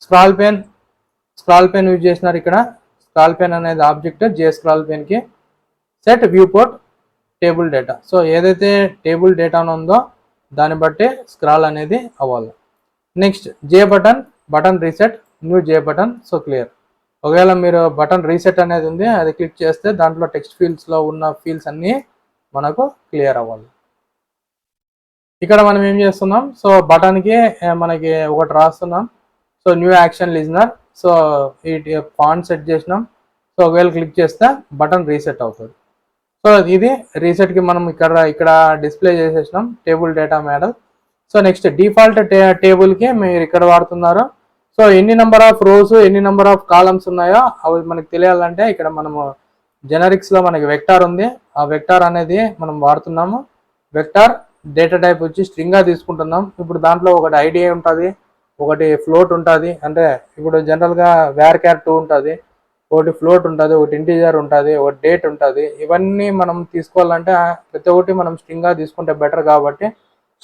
స్క్రాల్ పెన్ యూజ్ చేసినారు. ఇక్కడ స్క్రాల్ పెన్ అనేది ఆబ్జెక్ట్, J స్క్రాల్ పెన్కి set viewport table data. So ఏదైతే టేబుల్ డేటా ఉందో దాన్ని బట్టి స్క్రాల్ అనేది అవ్వాలి. Next J button reset, new J button. So clear. ఒకవేళ మీరు బటన్ రీసెట్ అనేది ఉంది, అది క్లిక్ చేస్తే దాంట్లో టెక్స్ట్ ఫీల్డ్స్లో ఉన్న ఫీల్డ్స్ అన్నీ మనకు క్లియర్ అవ్వాలి. ఇక్కడ మనం ఏం చేస్తున్నాం, సో బటన్కి మనకి ఒకటి రాస్తున్నాం. So new action listener. So ఈ ఫాంట్ సెట్ చేసినాం. సో ఒకవేళ క్లిక్ చేస్తే బటన్ రీసెట్ అవుతుంది. సో ఇది రీసెట్కి మనం ఇక్కడ డిస్ప్లే చేసేసినాం table data model. So next default టేబుల్కి మీరు ఇక్కడ వాడుతున్నారు. సో ఎన్ని నెంబర్ ఆఫ్ రోస్, ఎన్ని నెంబర్ ఆఫ్ కాలమ్స్ ఉన్నాయో అవి మనకు తెలియాలంటే ఇక్కడ మనము జెనరిక్స్లో మనకి వెక్టార్ ఉంది, ఆ వెక్టార్ అనేది మనం వాడుతున్నాము. వెక్టార్ డేటా టైప్ వచ్చి స్ట్రింగ్గా తీసుకుంటున్నాం. ఇప్పుడు దాంట్లో ఒకటి ఐడి ఉంటుంది, ఒకటి ఫ్లోట్ ఉంటుంది. అంటే ఇప్పుడు జనరల్గా VARCHAR2 ఉంటుంది, ఒకటి ఫ్లోట్ ఉంటుంది, ఒకటి ఇంటీజర్ ఉంటుంది, ఒకటి డేట్ ఉంటుంది. ఇవన్నీ మనం తీసుకోవాలంటే ప్రతి ఒక్కటి మనం స్ట్రింగ్గా తీసుకుంటే బెటర్. కాబట్టి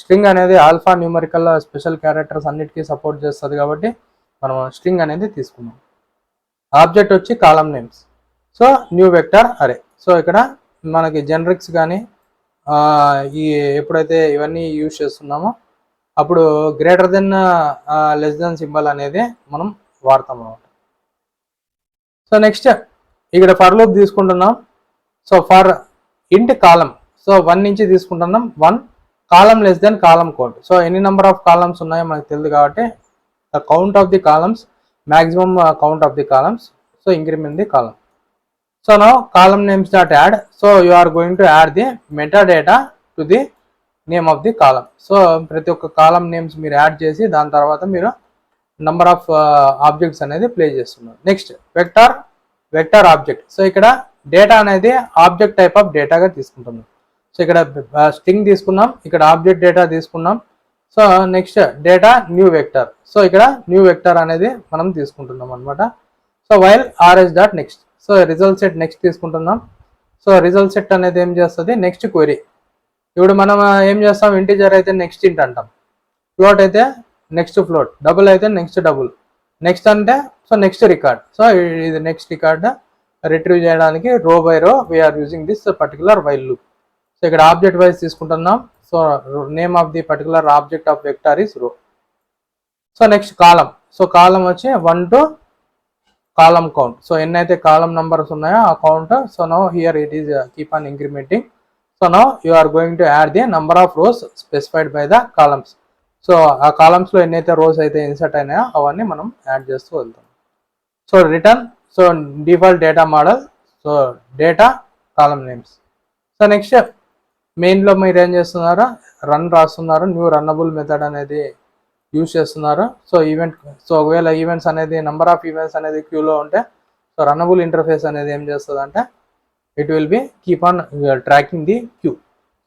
స్ట్రింగ్ అనేది ఆల్ఫా న్యూమరికల్ స్పెషల్ క్యారెక్టర్స్ అన్నిటికీ సపోర్ట్ చేస్తుంది. కాబట్టి మనం స్ట్రింగ్ అనేది తీసుకున్నాం. ఆబ్జెక్ట్ వచ్చి column names. So new vector అరే. సో ఇక్కడ మనకి జనరిక్స్ కానీ ఈ ఎప్పుడైతే ఇవన్నీ యూజ్ చేస్తున్నామో అప్పుడు greater than less than symbol అనేది మనం వాడతాం అన్నమాట. సో నెక్స్ట్ ఇక్కడ ఫర్ లూప్ తీసుకుంటున్నాం. సో ఫర్ ఇంట్ కాలం. సో 1 నుంచి తీసుకుంటున్నాం. 1 కాలం లెస్ దెన్ కాలం కోడ్. సో ఎన్ని నెంబర్ ఆఫ్ కాలమ్స్ ఉన్నాయో మనకు తెలియదు కాబట్టి the count of the columns, maximum count of the columns, so increment the column. So now column names dot add. So you are going to add the metadata to the name of the column. So ప్రతి ఒక్క column names మీరు add చేసి దాని తర్వాత మీరు number of objects అనేది play చేస్తున్నారు. Next vector object. So ఇక్కడ డేటా అనేది ఆబ్జెక్ట్ టైప్ ఆఫ్ డేటాగా తీసుకుంటున్నాం. సో ఇక్కడ స్ట్రింగ్ తీసుకున్నాం, ఇక్కడ ఆబ్జెక్ట్ డేటా తీసుకున్నాం. So next data new vector. So ఇక్కడ న్యూ వెక్టర్ అనేది మనం తీసుకుంటున్నాం అనమాట. So while RS dot next. So result set next తీసుకుంటున్నాం. సో రిజల్ట్ సెట్ అనేది ఏం చేస్తుంది, నెక్స్ట్ క్వెరీ. ఇప్పుడు మనం ఏం చేస్తాం, ఇంటీజర్ అయితే నెక్స్ట్ ఇంట్ అంటాం, ఫ్లోట్ అయితే నెక్స్ట్ ఫ్లోట్, డబుల్ అయితే నెక్స్ట్ డబుల్, నెక్స్ట్ అంటే సో నెక్స్ట్ రికార్డ్. సో ఇది నెక్స్ట్ రికార్డ్ రిట్రీవ్ చేయడానికి row by row we are using this particular while loop. So ఇక్కడ ఆబ్జెక్ట్ వైజ్ తీసుకుంటున్నాం. So name of the particular object of vector is row. So next column. So column వచ్చి 1 to column count. So ఎన్నైతే కాలం numbers ఉన్నాయో ఆ count. So now here it is keep on incrementing. So now you are going to add the number of rows specified by the columns. So ఆ కాలమ్స్లో ఎన్నైతే rose అయితే insert అయినాయో అవన్నీ మనం add చేస్తూ వెళ్తాం. So return. So default data model. So data column names. So next మెయిన్లో మీరు ఏం చేస్తున్నారు, రన్ రాస్తున్నారు, న్యూ రన్నబుల్ మెథడ్ అనేది యూజ్ చేస్తున్నారు. So event. సో ఒకవేళ ఈవెంట్స్ అనేది నెంబర్ ఆఫ్ ఈవెంట్స్ అనేది క్యూలో ఉంటే సో రన్నబుల్ ఇంటర్ఫేస్ అనేది ఏం చేస్తుంది అంటే it will be keep on tracking the queue.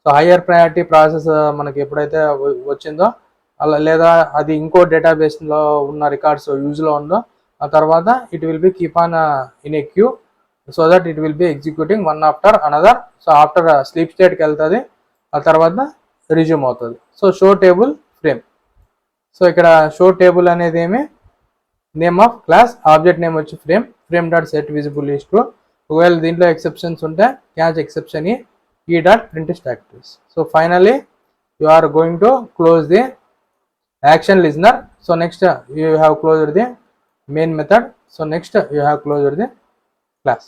So higher priority process మనకి ఎప్పుడైతే వచ్చిందో అలా లేదా అది ఇంకో డేటాబేస్లో ఉన్న రికార్డ్స్ యూజ్లో ఉందో ఆ తర్వాత it will be keep on in a queue so that it will be executing one after another. So after sleep స్టేట్కి వెళ్తుంది, ఆ తర్వాత రిజ్యూమ్ అవుతుంది. So show table frame. So ఇక్కడ షో టేబుల్ అనేది ఏమి, name of class, object name వచ్చి frame, frame dot set visible list. ఒకవేళ దీంట్లో ఎక్సెప్షన్స్ ఉంటే catch exception e dot print statics. So finally you are going to close the action listener. So next you have closed the main method. So next you have closed the class.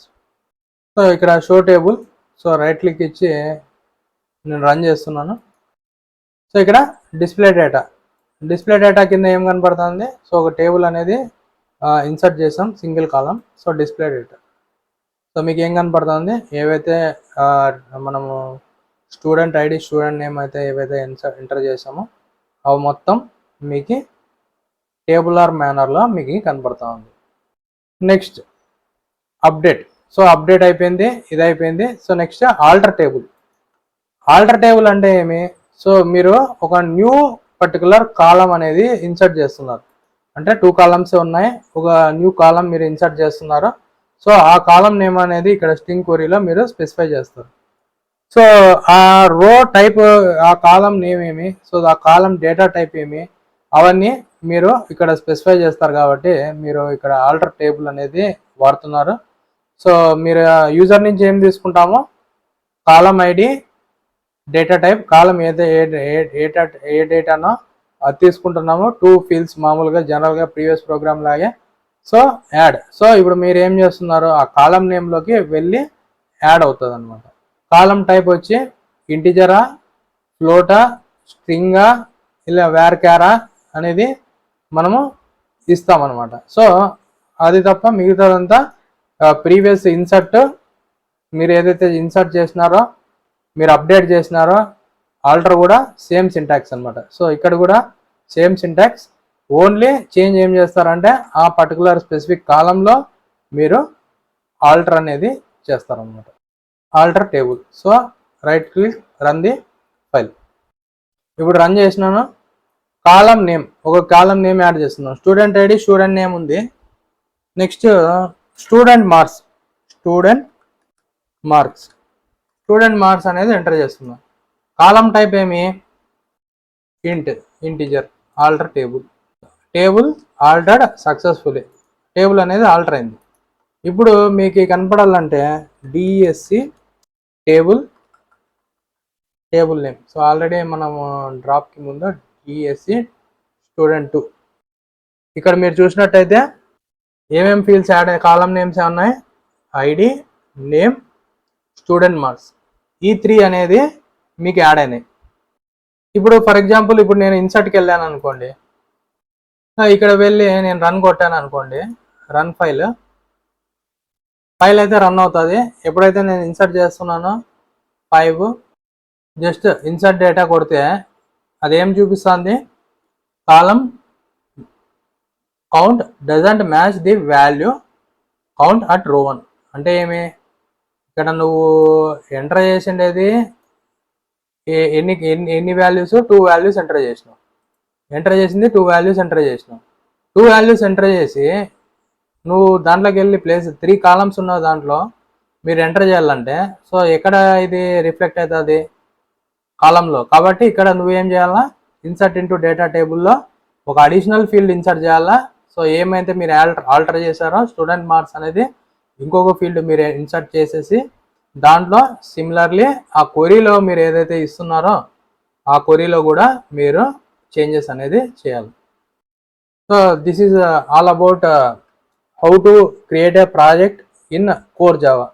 So ఇక్కడ show table. So right click ఇచ్చి నేను run చేస్తున్నాను. So ఇక్కడ display data. Display data కింద ఏం కనపడుతుంది, so ఒక table అనేది ఇన్సర్ట్ చేసాం సింగిల్ కాలం. So display data. సో మీకు ఏం కనపడుతుంది, ఏవైతే మనము స్టూడెంట్ ఐడి స్టూడెంట్ నేమ్ అయితే ఏవైతే ఎంటర్ చేసామో అవి మొత్తం మీకు టేబులర్ మేనర్లో మీకు కనపడుతూ ఉంది. Next update. సో అప్డేట్ అయిపోయింది, ఇది అయిపోయింది. So next alter table. Alter table అంటే ఏమి, సో మీరు ఒక న్యూ పర్టికులర్ కాలం అనేది ఇన్సర్ట్ చేస్తున్నారు. అంటే 2 కాలమ్స్ ఉన్నాయి, ఒక న్యూ కాలం మీరు ఇన్సర్ట్ చేస్తున్నారు. సో ఆ కాలం నేమ్ అనేది ఇక్కడ స్ట్రింగ్ క్వరీలో మీరు స్పెసిఫై చేస్తారు. సో ఆ రో టైప్, ఆ కాలం నేమ్ ఏమి, సో ఆ కాలం డేటా టైప్ ఏమి, అవన్నీ మీరు ఇక్కడ స్పెసిఫై చేస్తారు. కాబట్టి మీరు ఇక్కడ ఆల్టర్ టేబుల్ అనేది వాడుతున్నారు. సో మీరు యూజర్ నుంచి ఏం తీసుకుంటామో కాలం ఐడి, డేటా టైప్, కాలం ఏదో ఏ డేటానో అది తీసుకుంటున్నాము. 2 ఫీల్డ్స్ మామూలుగా జనరల్గా ప్రీవియస్ ప్రోగ్రామ్ లాగే. So add. సో ఇప్పుడు మీరు ఏం చేస్తున్నారు, ఆ కాలం నేమ్లోకి వెళ్ళి యాడ్ అవుతుంది అనమాట. కాలం టైప్ వచ్చి ఇంటిజరా, ఫ్లోటా, స్ట్రింగా, ఇలా వేర్క్యారా అనేది మనము ఇస్తామన్నమాట. సో అది తప్ప మిగతాదంతా ప్రీవియస్ ఇన్సర్ట్, మీరు ఏదైతే ఇన్సర్ట్ చేసినారో, మీరు అప్డేట్ చేసినారో, ఆల్టర్ కూడా సేమ్ సింటాక్స్ అనమాట. సో ఇక్కడ కూడా సేమ్ సింటాక్స్, ఓన్లీ చేంజ్ ఏం చేస్తారంటే ఆ పర్టికులర్ స్పెసిఫిక్ కాలంలో మీరు ఆల్టర్ అనేది చేస్తారనమాట. Alter table. So right click, run the file. ఇప్పుడు రన్ చేసినాను. కాలం నేమ్, ఒక కాలం నేమ్ యాడ్ చేస్తున్నాను. స్టూడెంట్ ఐడి స్టూడెంట్ నేమ్ ఉంది. Next student marks student marks అనేది ఎంటర్ చేస్తున్నాం. కాలం టైప్ ఏమి, integer, alter table altered successfully, table అనేది alter అయింది. ఇప్పుడు మీకు కనపడాలంటే DSC table name. So already మనము డ్రాప్కి ముందు డిఎస్సి స్టూడెంట్ 2 ఇక్కడ మీరు చూసినట్టయితే ఏమేమి ఫీల్డ్స్ యాడ్ అయ్యాయి, కాలం నేమ్స్ ఏమన్నాయి, ఐడి, నేమ్, స్టూడెంట్ మార్క్స్, ఈ 3 అనేది మీకు యాడ్ అయినాయి. ఇప్పుడు ఫర్ ఎగ్జాంపుల్ ఇప్పుడు నేను ఇన్సర్ట్కి వెళ్ళాను అనుకోండి, ఇక్కడ వెళ్ళి నేను రన్ కొట్టాను అనుకోండి, రన్ ఫైల్ అయితే రన్ అవుతుంది. ఎప్పుడైతే నేను ఇన్సర్ట్ చేస్తున్నానో 5 జస్ట్ ఇన్సర్ట్ డేటా కొడితే అదేం చూపిస్తుంది, column count doesn't match the value count at row 1. అంటే ఏమి, ఇక్కడ నువ్వు ఎంటర్ చేసిండేది ఎన్ని వాల్యూస్, 2 వాల్యూస్ ఎంటర్ చేసినావు, ఎంటర్ చేసింది 2 వాల్యూస్ ఎంటర్ చేసినావు. 2 వాల్యూస్ ఎంటర్ చేసి నువ్వు దాంట్లోకి వెళ్ళి ప్లేస్ 3 కాలమ్స్ ఉన్న దాంట్లో మీరు ఎంటర్ చేయాలంటే సో ఎక్కడ ఇది రిఫ్లెక్ట్ అవుతుంది, కాలంలో. కాబట్టి ఇక్కడ నువ్వేం చేయాలా, ఇన్సర్ట్ ఇంటూ డేటా టేబుల్లో ఒక అడిషనల్ ఫీల్డ్ ఇన్సర్ట్ చేయాలా. సో ఏమైతే మీరు ఆల్టర్ చేశారో స్టూడెంట్ మార్క్స్ అనేది ఇంకొక ఫీల్డ్ మీరు ఇన్సర్ట్ చేసేసి దాంట్లో సిమిలర్లీ ఆ క్వరీలో మీరు ఏదైతే ఇస్తున్నారో ఆ క్వరీలో కూడా మీరు చేంజెస్ అనేది చేయాలి. So this is all about how to create a project in core Java.